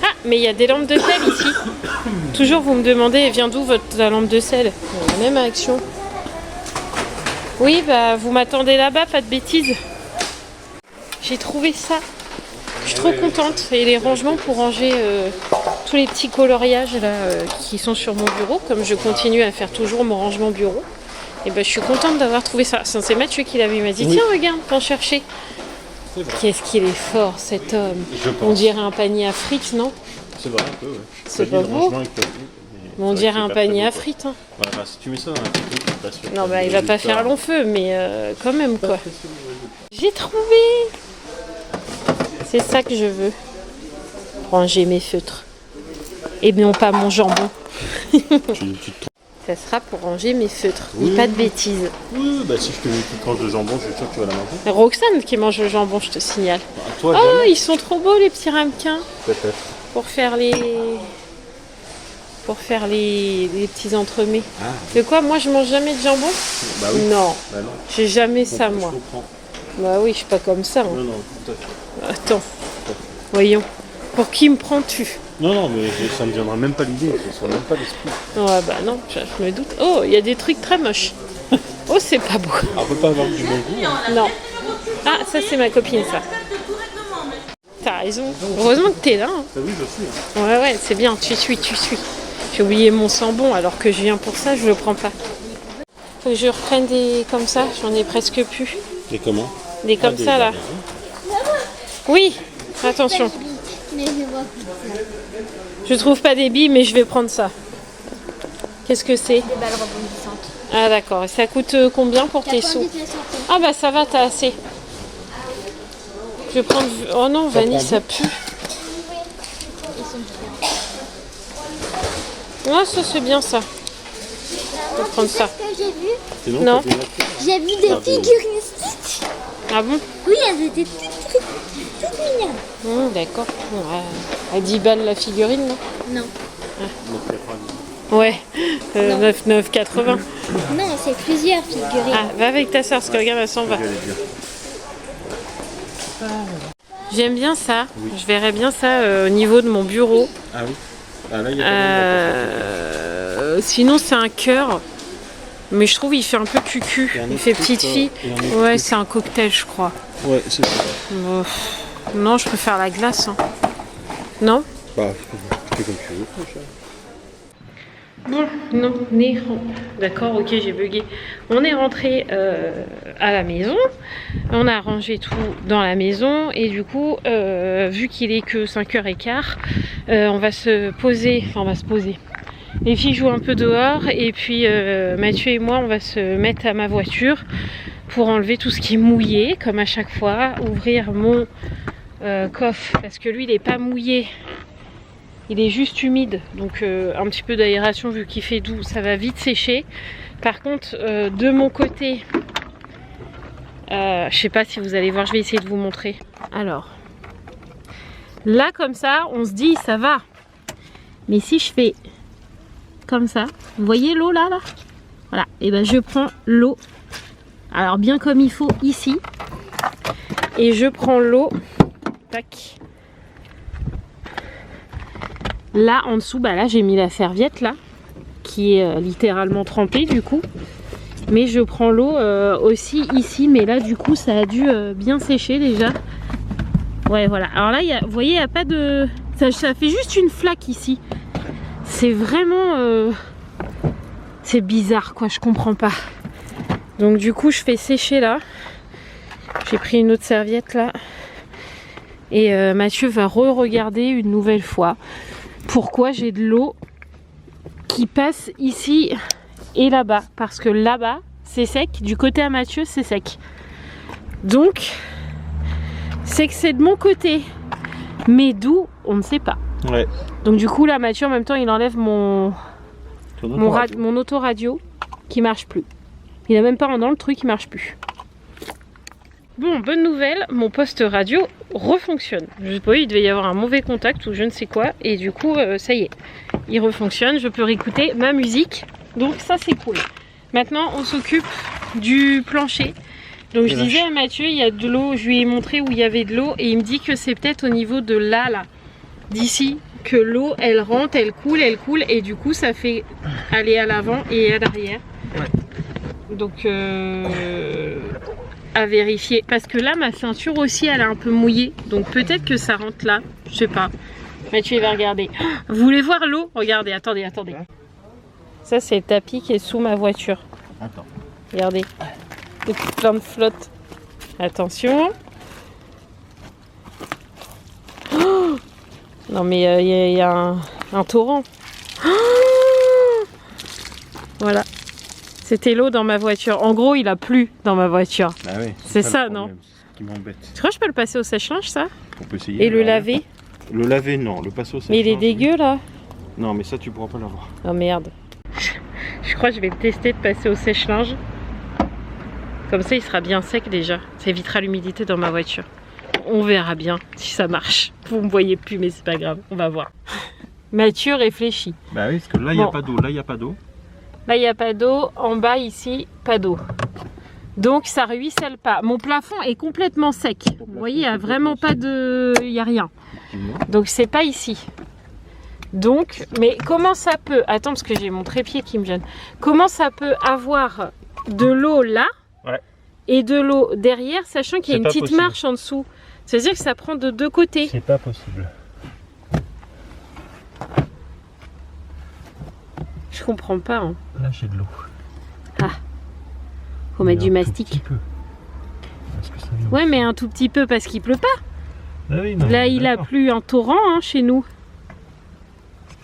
Ah, mais il y a des lampes de sel ici. Toujours vous me demandez, elle vient d'où la lampe de sel? Même à Action. Oui, bah vous m'attendez là-bas, pas de bêtises. J'ai trouvé ça. Je suis trop contente. Et les rangements pour ranger tous les petits coloriages là, qui sont sur mon bureau. Comme je continue à faire toujours mon rangement bureau. Et ben je suis contente d'avoir trouvé ça. C'est Mathieu qui l'a vu. Il m'a dit tiens regarde, t'en chercher. Qu'est-ce qu'il est fort cet homme. On dirait un panier à frites, non? C'est vrai un peu, ouais. C'est pas beau. On dirait un panier à frites. Hein. Ouais, bah, si tu mets ça dans un frigo, je suis pas sûr. Non, bah il va pas faire long feu, mais quand même quoi. J'ai trouvé. C'est ça que je veux. Ranger mes feutres. Et non pas mon jambon. Ça sera pour ranger mes feutres. Oui. Dis pas de bêtises. Oui, bah si je te mets une petite tranche de jambon, je suis sûr que tu vas la manger. Roxane qui mange le jambon, je te signale. À toi, Oh, jamais. ils sont trop beaux les petits ramequins. Peut-être. Pour faire les petits entremets. Ah, De quoi? Moi je mange jamais de jambon? bah oui. Non, Bah non. j'ai jamais ça Je moi. comprends. Bah oui, je suis pas comme ça. Hein. Non, non, tout à fait. Attends, voyons. Pour qui me prends-tu? Non, non, mais ça me viendra même pas l'idée, ça ne sera même pas l'esprit. Ouais bah non, je me doute. Oh, il y a des trucs très moches. Oh, c'est pas beau. Ah, on peut pas avoir du bon goût. Hein. Non. Ah, ça c'est ma copine ça. T'as raison. Heureusement que t'es là. Hein. Ah oui, je suis. Hein. Ouais, ouais, c'est bien. Tu suis. J'ai oublié mon sambon alors que je viens pour ça, je le prends pas. Faut que je reprenne des comme ça, j'en ai presque plus. Et comment? Des comme ça là. Oui, attention. Mais je vois. Je trouve pas des billes, mais je vais prendre ça. Qu'est-ce que c'est? Des balles rebondissantes. Ah d'accord. Et ça coûte combien pour tes sous? 90 la santé. Ah bah ça va, t'as assez. Je vais prendre... Oh non, vanille, ça pue. Ils sont bien. Ouais, ça c'est bien ça. Je vais prendre ça. Ce que j'ai vu, Sinon, Non. t'as des nappes. j'ai vu des figurines Stitch. Ah bon? Oui, elles étaient toutes mignonnes. D'accord. Bon, à 10 balles la figurine, non? Non. Ouais. Non. 9,80. Non, c'est plusieurs figurines. Ah, va avec ta soeur, parce que regarde, elle s'en va. J'allais dire. J'aime bien ça. Je verrais bien ça au niveau de mon bureau. Ah oui. Ah là, il y a pas mal Sinon, c'est un cœur. Mais je trouve il fait un peu cucu. Il y a un Il autre fait truc, petite fille. il y a un autre Ouais, truc. c'est un cocktail, je crois. Ouais, c'est ça. Non, je préfère la glace. Hein. Non? Bah, fais comme tu veux, mon cher. Bon, non, on est... D'accord, ok, j'ai bugué. On est rentré à la maison. On a rangé tout dans la maison. Et du coup, vu qu'il est que 5h15, on va se poser. Enfin, on va se poser. Les filles jouent un peu dehors. Et puis, Mathieu et moi, on va se mettre à ma voiture pour enlever tout ce qui est mouillé, comme à chaque fois. Ouvrir mon coffre, parce que lui, il n'est pas mouillé. Il est juste humide, donc un petit peu d'aération vu qu'il fait doux, ça va vite sécher. Par contre, de mon côté, je sais pas si vous allez voir, je vais essayer de vous montrer. Alors, là comme ça, on se dit ça va. Mais si je fais comme ça, vous voyez l'eau là, voilà, et ben je prends l'eau, alors bien comme il faut ici, et je prends l'eau, tac. Là en dessous, bah là j'ai mis la serviette là, qui est littéralement trempée du coup. Mais je prends l'eau aussi ici, mais là du coup ça a dû bien sécher déjà. Ouais voilà, alors là vous voyez il n'y a pas de... Ça fait juste une flaque ici. C'est vraiment... C'est bizarre quoi, je comprends pas. Donc du coup je fais sécher là. J'ai pris une autre serviette là. Et Mathieu va re-regarder une nouvelle fois pourquoi j'ai de l'eau qui passe ici et là-bas. Parce que là-bas, c'est sec. Du côté à Mathieu, c'est sec. Donc, c'est que c'est de mon côté. Mais d'où, on ne sait pas. Ouais. Donc du coup, là, Mathieu, en même temps, il enlève mon autoradio qui marche plus. Il n'a même pas dans le truc, il marche plus. Bon, bonne nouvelle, mon poste radio refonctionne. Je sais pas, il devait y avoir un mauvais contact ou je ne sais quoi. Et du coup, ça y est, il refonctionne. Je peux réécouter ma musique. Donc ça, c'est cool. Maintenant, on s'occupe du plancher. Donc je disais à Mathieu, il y a de l'eau. Je lui ai montré où il y avait de l'eau. Et il me dit que c'est peut-être au niveau de là, d'ici, que l'eau, elle rentre, elle coule. Et du coup, ça fait aller à l'avant et à l'arrière. Ouais. Donc... à vérifier, parce que là ma ceinture aussi elle est un peu mouillée, donc peut-être que ça rentre là, je sais pas. Mathieu il va regarder. Vous voulez voir l'eau? Regardez, attendez. Ça c'est le tapis qui est sous ma voiture. Attends. Regardez, il y a plein de flotte. Attention. Oh, non mais il y a un torrent. Oh, voilà. C'était l'eau dans ma voiture. En gros, il a plu dans ma voiture. Ah ouais, c'est ça, non? C'est ce qui m'embête. Tu crois que je peux le passer au sèche-linge, ça? On peut essayer. Et le laver? Le laver, non. Le passer au sèche-linge. Mais il est dégueu, là. Non, mais ça, tu pourras pas l'avoir. Oh merde. Je je crois que je vais le tester de passer au sèche-linge. Comme ça, il sera bien sec déjà. Ça évitera l'humidité dans ma voiture. On verra bien si ça marche. Vous me voyez plus, mais c'est pas grave. On va voir. Mathieu réfléchit. Bah oui, parce que là, il n'y a pas d'eau. Là, il n'y a pas d'eau. Là, il n'y a pas d'eau. En bas, ici, pas d'eau. Donc, ça ruisselle pas. Mon plafond est complètement sec. Vous voyez, il n'y a vraiment pas de... Il n'y a rien. Donc, c'est pas ici. Donc, mais comment ça peut... Attends, parce que j'ai mon trépied qui me gêne. Comment ça peut avoir de l'eau là et de l'eau derrière, sachant qu'il y a une petite marche en dessous? C'est-à-dire que ça prend de deux côtés. C'est pas possible. Je comprends pas. Hein. Là, j'ai de l'eau. Ah. Faut mettre du mastic. Ouais, mais un tout petit peu parce qu'il pleut pas. Ah oui, non, là, il a plu un torrent hein, chez nous.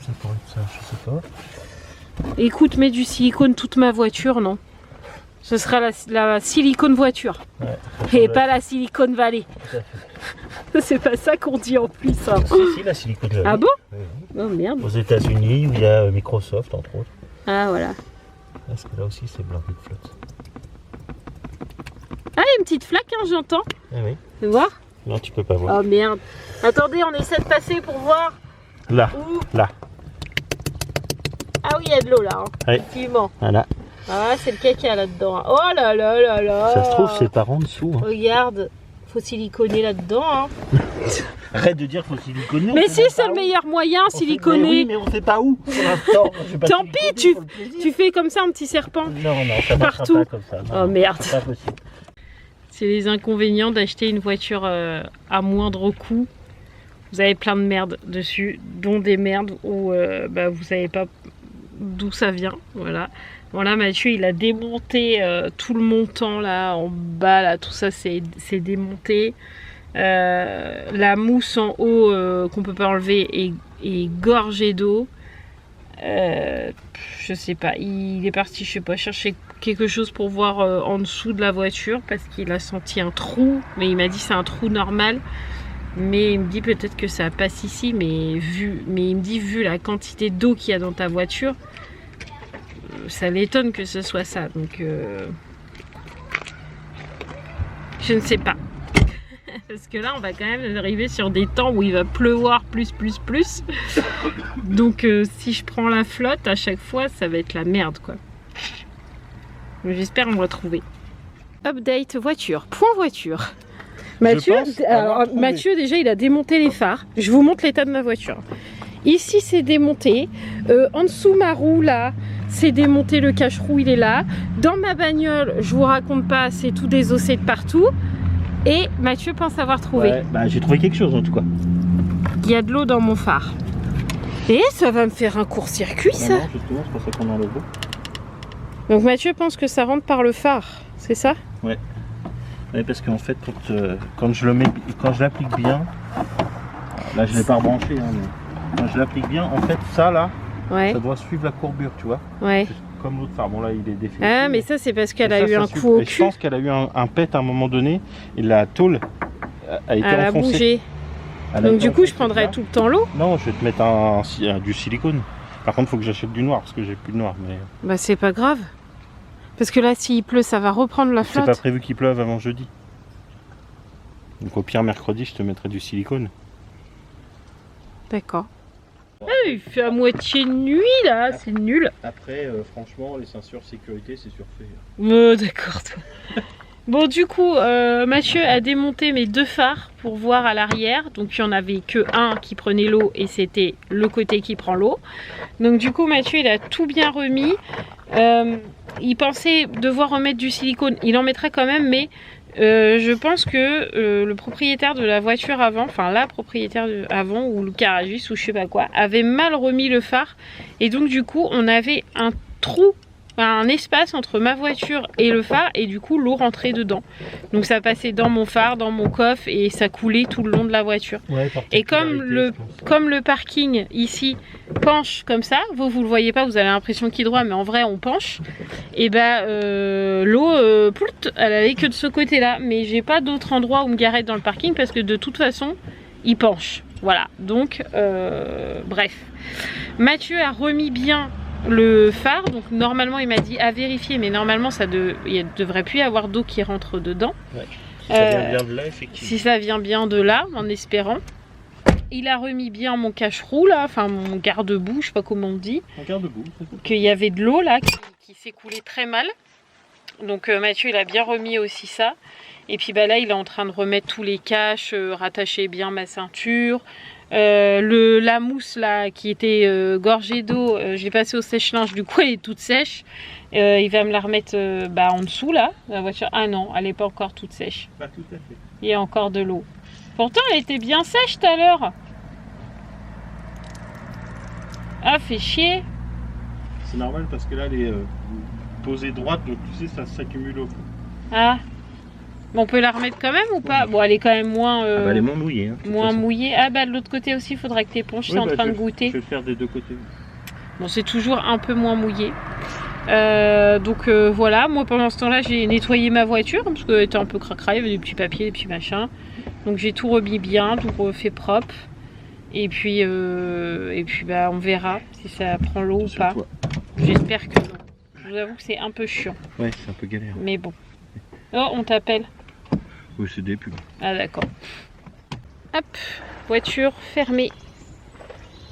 Ça pourrait être ça, je sais pas. Écoute, mets du silicone toute ma voiture, non? Ce sera la silicone voiture. Ouais, et pas la silicone vallée. C'est pas ça qu'on dit en plus. Hein. Si, la silicone vallée. Ah bon? Oui. Oh merde. Aux États-Unis, où il y a Microsoft, entre autres. Ah voilà. Parce que là aussi, c'est blanc de flotte. Ah, il y a une petite flaque, hein, j'entends. Ah oui. Tu veux voir? Non, tu peux pas voir. Oh merde. Attendez, on essaie de passer pour voir. Là. Où? Là. Ah oui, il y a de l'eau là. Hein. Oui. Effectivement. Voilà. Ah, c'est le caca là-dedans. Oh là là là là. Ça se trouve, c'est par en dessous. Hein. Regarde, faut siliconer là-dedans. Hein. Arrête de dire faut siliconer. Mais si, c'est le meilleur moyen, siliconer. Oui, mais on sait pas où pour l'instant. Tant pis, tu fais comme ça un petit serpent. Non, non, ça marchera pas comme ça. Non, oh merde. C'est pas possible. C'est les inconvénients d'acheter une voiture à moindre coût. Vous avez plein de merde dessus, dont des merdes où vous savez pas d'où ça vient. Voilà. Bon là, Mathieu, il a démonté tout le montant là en bas, là, tout ça c'est démonté. La mousse en haut qu'on peut pas enlever est gorgée d'eau. Je sais pas, il est parti, je sais pas, chercher quelque chose pour voir en dessous de la voiture parce qu'il a senti un trou, mais il m'a dit c'est un trou normal. Mais il me dit peut-être que ça passe ici, mais il me dit vu la quantité d'eau qu'il y a dans ta voiture, ça l'étonne que ce soit ça. Donc je ne sais pas. Parce que là on va quand même arriver sur des temps où il va pleuvoir plus. Donc si je prends la flotte à chaque fois, ça va être la merde quoi. J'espère me retrouver. Update voiture, point voiture. Mathieu déjà il a démonté les phares. Je vous montre l'état de ma voiture. Ici c'est démonté. En dessous ma roue là, c'est démonté, le cache-roue il est là. Dans ma bagnole, je vous raconte pas, c'est tout désossé de partout. Et Mathieu pense avoir trouvé. Ouais, bah, j'ai trouvé quelque chose en tout cas. Il y a de l'eau dans mon phare. Et ça va me faire un court-circuit ça. Non, justement, c'est pour ça qu'on enlève l'eau. Donc Mathieu pense que ça rentre par le phare, c'est ça? Ouais. Ouais, parce qu'en fait, quand je l'applique bien, là je l'ai pas rebranché, hein, mais quand je l'applique bien, en fait ça là, ouais. Ça doit suivre la courbure, tu vois. Ouais. Comme l'autre phare, bon là il est défait. Ah mais ça c'est parce qu'elle a eu un coup au cul. Je pense qu'elle a eu un pet à un moment donné, et la tôle a été elle enfoncée. A bougé. Donc du coup je prendrai tout le temps l'eau. Non, je vais te mettre du silicone. Par contre il faut que j'achète du noir, parce que j'ai plus de noir. Mais... Bah c'est pas grave. Parce que là, s'il pleut, ça va reprendre la flotte. C'est pas prévu qu'il pleuve avant jeudi. Donc au pire, mercredi, je te mettrai du silicone. D'accord. Ah, il fait à moitié nuit là, c'est nul. Après, franchement, les ceintures sécurité, c'est surfait. Oh, d'accord, toi. Bon, du coup, Mathieu a démonté mes deux phares pour voir à l'arrière. Donc, il n'y en avait que un qui prenait l'eau et c'était le côté qui prend l'eau. Donc, du coup, Mathieu, il a tout bien remis. Il pensait devoir remettre du silicone. Il en mettra quand même, mais je pense que le propriétaire de la voiture avant, enfin la propriétaire avant, ou le garagiste, ou je sais pas quoi, avait mal remis le phare. Et donc, du coup, on avait un trou, un espace entre ma voiture et le phare, et du coup l'eau rentrait dedans. Donc ça passait dans mon phare, dans mon coffre, et ça coulait tout le long de la voiture. Ouais, et comme le parking ici penche comme ça, vous le voyez pas, vous avez l'impression qu'il est droit, mais en vrai on penche, et bah l'eau elle allait que de ce côté là, mais j'ai pas d'autre endroit où me garer dans le parking parce que de toute façon il penche. Voilà, donc bref, Mathieu a remis bien le phare. Donc normalement il m'a dit à vérifier, mais normalement il ne devrait plus y avoir d'eau qui rentre dedans. Ouais. Si ça vient bien de là, effectivement. Si ça vient bien de là, en espérant. Il a remis bien mon cache-roue là, enfin mon garde-boue, je sais pas comment on dit. Un garde-boue. Qu'il y avait de l'eau là qui s'écoulait très mal. Donc Mathieu il a bien remis aussi ça. Et puis bah, là il est en train de remettre tous les caches, rattacher bien ma ceinture. La mousse là qui était gorgée d'eau, je l'ai passée au sèche-linge, du coup elle est toute sèche. Il va me la remettre en dessous là, la voiture. Ah non, elle n'est pas encore toute sèche. Pas tout à fait. Il y a encore de l'eau. Pourtant elle était bien sèche tout à l'heure. Ah, fait chier. C'est normal parce que là elle est posée droite, donc tu sais ça s'accumule au fond. Ah. Bon, on peut la remettre quand même ou pas? Bon, elle est quand même moins... elle est moins mouillée. Hein, moins mouillée. Ah bah de l'autre côté aussi, il faudra que tu éponges. C'est en train de goûter. Je vais le faire des deux côtés. Bon, c'est toujours un peu moins mouillé. Donc voilà, moi pendant ce temps-là, j'ai nettoyé ma voiture parce qu'elle était un peu cracra, il y avait des petits papiers, des petits machins. Donc j'ai tout remis bien, tout refait propre. Et puis bah, on verra si ça prend l'eau ou pas. J'espère que non. Je vous avoue que c'est un peu chiant. Ouais, c'est un peu galère. Mais bon. Oh, on t'appelle. Oui, c'est des pubs. Ah d'accord. Hop, voiture fermée.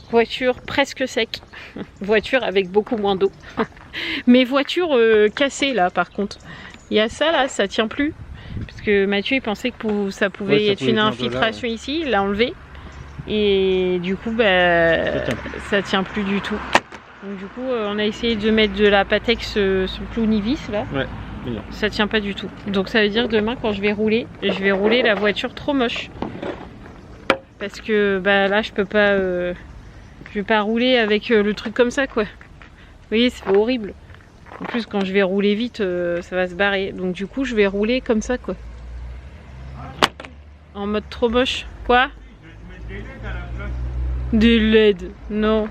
Voiture presque sec. Voiture avec beaucoup moins d'eau. Mais voiture cassée là par contre. Il y a ça là, ça tient plus. Parce que Mathieu il pensait que ça pouvait être une infiltration ici, il l'a enlevé. Et du coup ça tient plus du tout. Donc du coup on a essayé de mettre de la Patex sur le Clounivis là. Ouais. Ça tient pas du tout. Donc ça veut dire que demain quand je vais rouler la voiture trop moche. Parce que là je peux pas je vais pas rouler avec le truc comme ça quoi. Vous voyez, c'est horrible. En plus quand je vais rouler vite ça va se barrer. Donc du coup je vais rouler comme ça quoi. En mode trop moche. Quoi? Des LED? Non.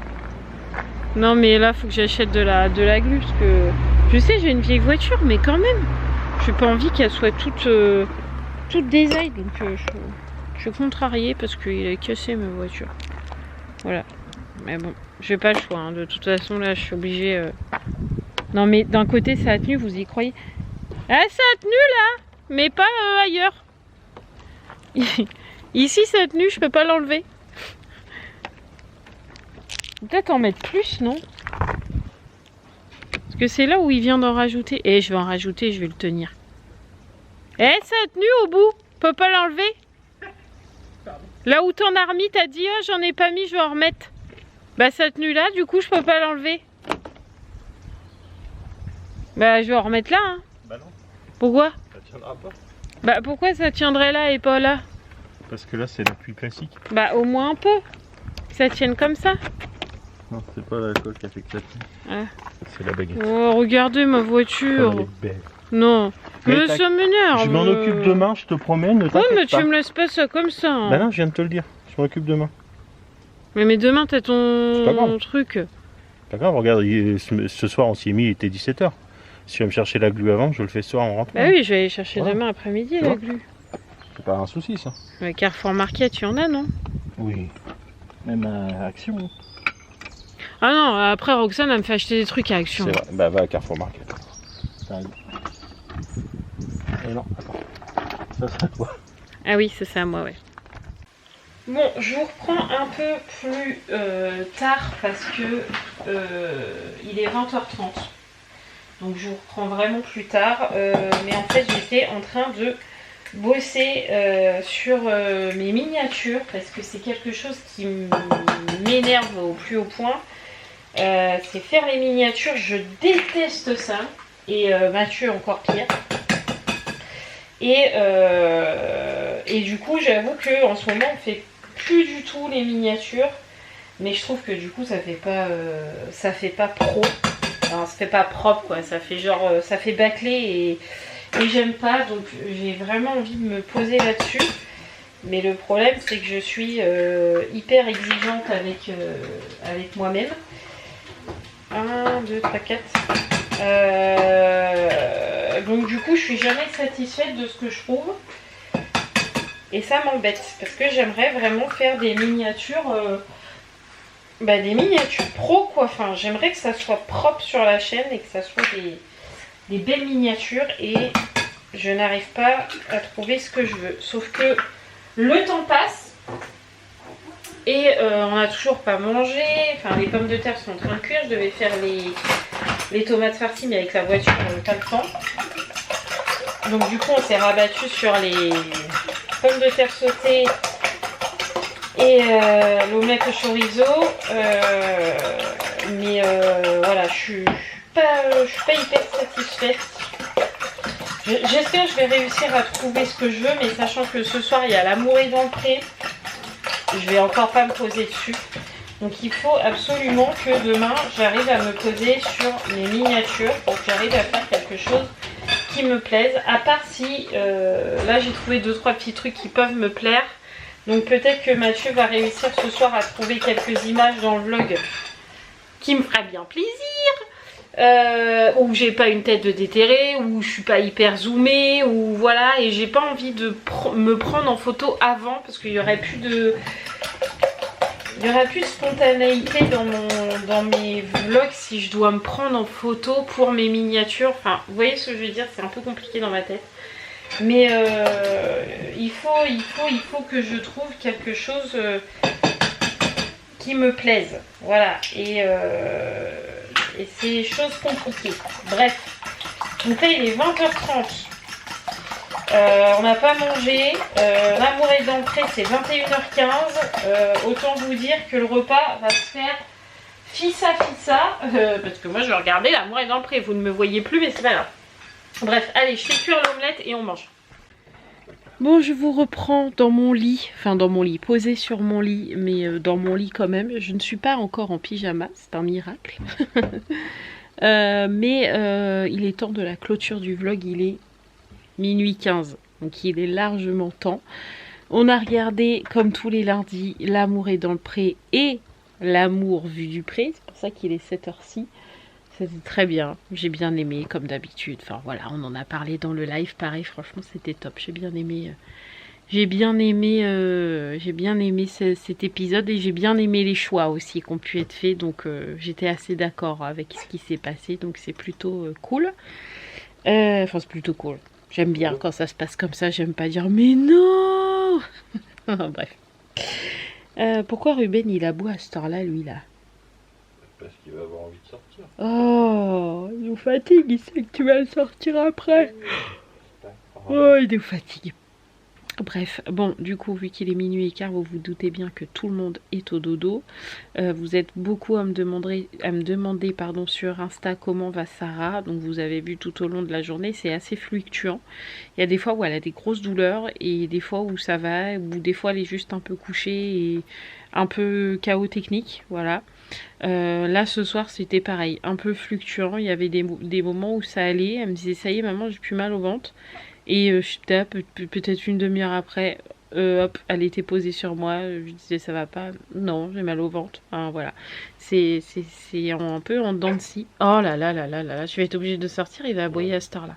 Non mais là faut que j'achète de la glu parce que je sais j'ai une vieille voiture mais quand même j'ai pas envie qu'elle soit toute désaille donc je suis contrariée parce qu'il a cassé ma voiture. Voilà. Mais bon, j'ai pas le choix hein. De toute façon là je suis obligée Non mais d'un côté ça a tenu, vous y croyez? Ah ça a tenu là, mais pas ailleurs. Ici ça a tenu, je peux pas l'enlever. Peut-être en mettre plus, non? Parce que c'est là où il vient d'en rajouter. Et je vais en rajouter, je vais le tenir. Eh, ça a tenu au bout. Peut pas l'enlever? Là où t'en as remis, t'as dit oh j'en ai pas mis, je vais en remettre. Bah ça a tenu là, du coup je peux pas l'enlever. Bah je vais en remettre là. Hein. Bah non. Pourquoi? Ça tiendra pas. Bah pourquoi ça tiendrait là et pas là? Parce que là c'est l'appui classique. Bah au moins un peu. Que ça tienne comme ça. Non, c'est pas la colle qui a fait que ça tienne. Ah. C'est la baguette. Oh regardez ma voiture. Elle est belle. Non. Mais ça m'énerve. Je m'en occupe demain, je te promets. Ne ouais mais tu me laisses pas ça comme ça. Hein. Bah non, je viens de te le dire. Je m'en occupe demain. Mais demain t'as ton truc. Pas grave, regarde, ce soir on s'y est mis, il était 17 h. Si tu vas me chercher la glu avant, je le fais ce soir en rentrant. Bah oui, je vais aller chercher demain après-midi la glu. C'est pas un souci ça. Ouais, Carrefour Market, tu en as non? Oui. Même à Action. Ah non, après Roxane elle me fait acheter des trucs à Action. C'est vrai, bah va à Carrefour Market. Et non, attends. Ça c'est à toi. Ah oui, c'est ça moi, ouais. Bon, je vous reprends un peu plus tard parce que il est 20h30. Donc je vous reprends vraiment plus tard. Mais en fait j'étais en train de bosser sur mes miniatures parce que c'est quelque chose qui m'énerve au plus haut point. C'est faire les miniatures, je déteste ça. Et Mathieu encore pire. Et du coup j'avoue que en ce moment on fait plus du tout les miniatures, mais je trouve que du coup ça fait pas pro, enfin, ça fait pas propre quoi, ça fait genre ça fait bâclé et j'aime pas, donc j'ai vraiment envie de me poser là-dessus. Mais le problème c'est que je suis hyper exigeante avec moi-même. 1, 2, 3, 4. Donc du coup je suis jamais satisfaite de ce que je trouve. Et ça m'embête parce que j'aimerais vraiment faire des miniatures des miniatures pro quoi. Enfin, j'aimerais que ça soit propre sur la chaîne et que ça soit des belles miniatures et je n'arrive pas à trouver ce que je veux. Sauf que le temps passe et on n'a toujours pas mangé. Enfin, les pommes de terre sont en train de cuire. Je devais faire les tomates farcies mais avec la voiture on n'a pas le temps. Donc du coup on s'est rabattu sur les pommes de terre sautées et l'omelette au chorizo. Mais voilà, je suis pas hyper satisfaite. J'espère que je vais réussir à trouver ce que je veux, mais sachant que ce soir il y a l'amour est dans le pré, je vais encore pas me poser dessus. Donc il faut absolument que demain j'arrive à me poser sur mes miniatures pour que j'arrive à faire quelque chose qui me plaise. À part si là j'ai trouvé 2-3 petits trucs qui peuvent me plaire. Donc peut-être que Mathieu va réussir ce soir à trouver quelques images dans le vlog qui me fera bien plaisir. Où j'ai pas une tête de déterré, où je suis pas hyper zoomée, ou voilà, et j'ai pas envie de me prendre en photo avant parce qu'il y aurait plus de spontanéité dans mes vlogs si je dois me prendre en photo pour mes miniatures. Enfin, vous voyez ce que je veux dire, c'est un peu compliqué dans ma tête. Mais il faut que je trouve quelque chose qui me plaise. Voilà, et c'est chose compliquée. Bref, donc là il est 20h30. On n'a pas mangé. L'amour est dans le pré, c'est 21h15. Autant vous dire que le repas va se faire fissa. Parce que moi je vais regarder l'amour est dans le pré. Vous ne me voyez plus, mais c'est pas grave. Bref, allez, je fais cuire l'omelette et on mange. Bon, je vous reprends dans mon lit, enfin dans mon lit, posé sur mon lit, mais dans mon lit quand même. Je ne suis pas encore en pyjama, c'est un miracle. Mais il est temps de la clôture du vlog, il est minuit 15, donc il est largement temps. On a regardé, comme tous les lundis, L'amour est dans le pré et L'amour vu du pré, c'est pour ça qu'il est 7h06. C'était très bien, j'ai bien aimé comme d'habitude. Enfin voilà, on en a parlé dans le live, pareil, franchement c'était top. J'ai bien aimé cet épisode et j'ai bien aimé les choix aussi qui ont pu être faits. Donc j'étais assez d'accord avec ce qui s'est passé, donc c'est plutôt cool. Enfin c'est plutôt cool. J'aime bien quand ça se passe comme ça, j'aime pas dire mais non. Bref. Pourquoi Ruben il aboie à cette heure-là, lui là? Parce qu'il va avoir envie de sortir. Oh, il nous fatigue, il sait que tu vas le sortir après. Oh, il nous fatigue. Bref, bon, du coup, vu qu'il est minuit et quart, vous vous doutez bien que tout le monde est au dodo. Vous êtes beaucoup à me demander sur Insta comment va Sarah. Donc vous avez vu tout au long de la journée, c'est assez fluctuant. Il y a des fois où elle a des grosses douleurs et des fois où ça va, ou des fois elle est juste un peu couchée et un peu chaos technique, voilà. Là ce soir c'était pareil, un peu fluctuant. Il y avait des moments où ça allait, elle me disait ça y est maman j'ai plus mal au ventre. Et je tape, peut-être une demi-heure après, hop, elle était posée sur moi. Je disais ça va pas, non, j'ai mal au ventre. Enfin, voilà, c'est un peu en dents de scie. Oh là là là là là, je vais être obligée de sortir, il va aboyer à cette heure-là.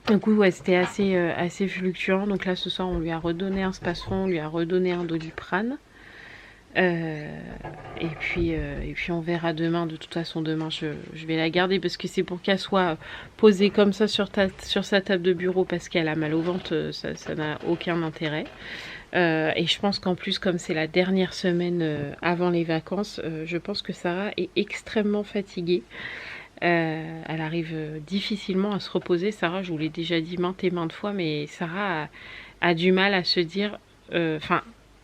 Du coup, ouais, c'était assez fluctuant. Donc là, ce soir, on lui a redonné un Spasfon, on lui a redonné un Doliprane. Et puis on verra demain. De toute façon demain je vais la garder parce que c'est pour qu'elle soit posée comme ça sur sa table de bureau parce qu'elle a mal au ventre, ça n'a aucun intérêt. Et je pense qu'en plus comme c'est la dernière semaine avant les vacances, je pense que Sarah est extrêmement fatiguée. Elle arrive difficilement à se reposer. Sarah, je vous l'ai déjà dit maintes et maintes fois, mais Sarah a du mal à se dire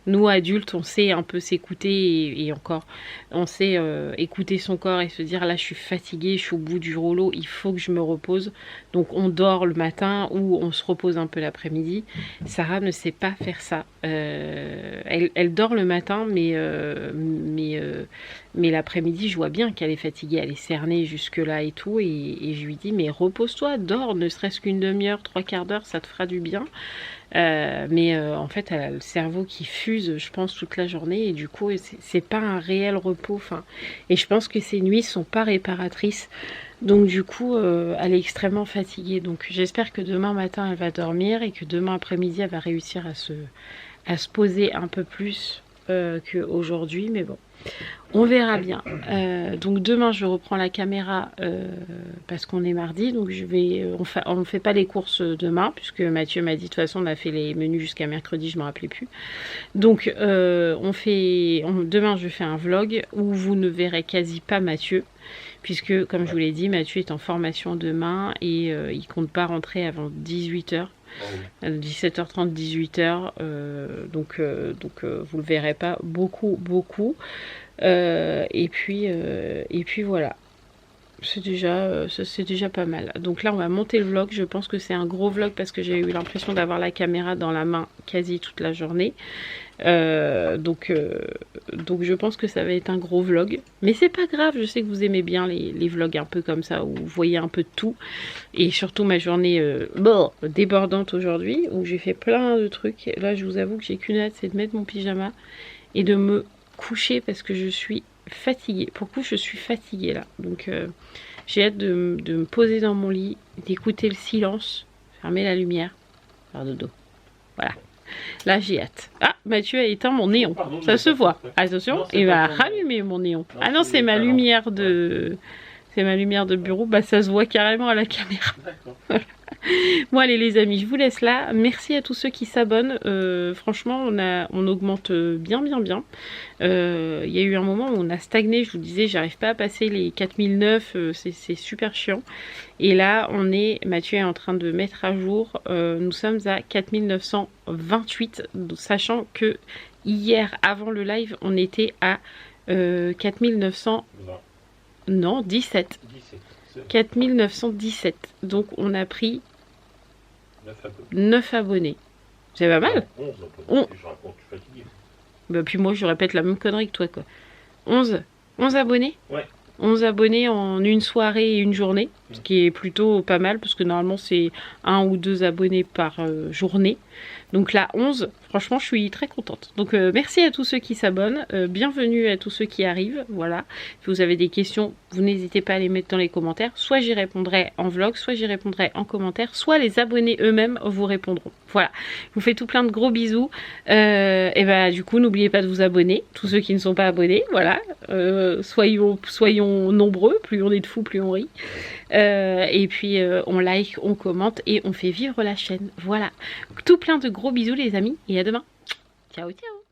nous adultes on sait un peu s'écouter et encore on sait écouter son corps et se dire là je suis fatiguée, je suis au bout du rouleau, il faut que je me repose, donc on dort le matin ou on se repose un peu l'après-midi. Sarah ne sait pas faire ça. Elle dort le matin mais l'après-midi je vois bien qu'elle est fatiguée, elle est cernée jusque là et tout et je lui dis mais repose-toi, dors ne serait-ce qu'une demi-heure, 3/4 d'heure, ça te fera du bien. En fait elle a le cerveau qui fuse je pense toute la journée et du coup c'est pas un réel repos, et je pense que ces nuits sont pas réparatrices, donc du coup elle est extrêmement fatiguée. Donc j'espère que demain matin elle va dormir et que demain après-midi elle va réussir à se poser un peu plus qu'aujourd'hui, mais bon, on verra bien. Donc demain je reprends la caméra parce qu'on est mardi, donc on ne fait pas les courses demain puisque Mathieu m'a dit de toute façon on a fait les menus jusqu'à mercredi, je me rappelais plus. Donc demain je fais un vlog où vous ne verrez quasi pas Mathieu puisque comme je vous l'ai dit, Mathieu est en formation demain et il compte pas rentrer avant 18h. 17h30, 18h, donc vous le verrez pas beaucoup. Et puis voilà, c'est déjà pas mal. Donc là on va monter le vlog, je pense que c'est un gros vlog parce que j'ai eu l'impression d'avoir la caméra dans la main quasi toute la journée. Donc je pense que ça va être un gros vlog, mais c'est pas grave, je sais que vous aimez bien les vlogs un peu comme ça où vous voyez un peu de tout, et surtout ma journée débordante aujourd'hui où j'ai fait plein de trucs. Là je vous avoue que j'ai qu'une hâte, c'est de mettre mon pyjama et de me coucher parce que je suis fatiguée. Pour le coup je suis fatiguée là, donc j'ai hâte de me poser dans mon lit, d'écouter le silence, fermer la lumière, faire dodo, voilà. Là j'ai hâte. Ah, Mathieu a éteint mon néon. Pardon, ça se voit. Attention, non, il va rallumer mon néon. Non, ah non, c'est ma lumière de... C'est ma lumière de bureau. Bah ça se voit carrément à la caméra. D'accord. Bon allez les amis, je vous laisse là. Merci à tous ceux qui s'abonnent. Franchement, on augmente bien. Il y a eu un moment où on a stagné. Je vous disais, j'arrive pas à passer les 4009. C'est super chiant. Et là, Mathieu est en train de mettre à jour. Nous sommes à 4928. Sachant que hier, avant le live, on était à 4900... Non, 17. 4917. Donc on a pris 9 abonnés. C'est pas mal. 11. Bah, puis moi je répète la même connerie que toi quoi. 11 abonnés. Ouais. 11 abonnés en une soirée et une journée. Ce qui est plutôt pas mal parce que normalement c'est 1 ou 2 abonnés par journée. Donc là 11, franchement je suis très contente. Donc merci à tous ceux qui s'abonnent, bienvenue à tous ceux qui arrivent, voilà. Si vous avez des questions, vous n'hésitez pas à les mettre dans les commentaires, soit j'y répondrai en vlog, soit j'y répondrai en commentaire, soit les abonnés eux-mêmes vous répondront. Voilà, je vous fais tout plein de gros bisous, et bah du coup n'oubliez pas de vous abonner, tous ceux qui ne sont pas abonnés, voilà. Soyons nombreux, plus on est de fous, plus on rit. Et puis on like, on commente et on fait vivre la chaîne. Voilà. Tout plein de gros bisous les amis et à demain. Ciao ciao.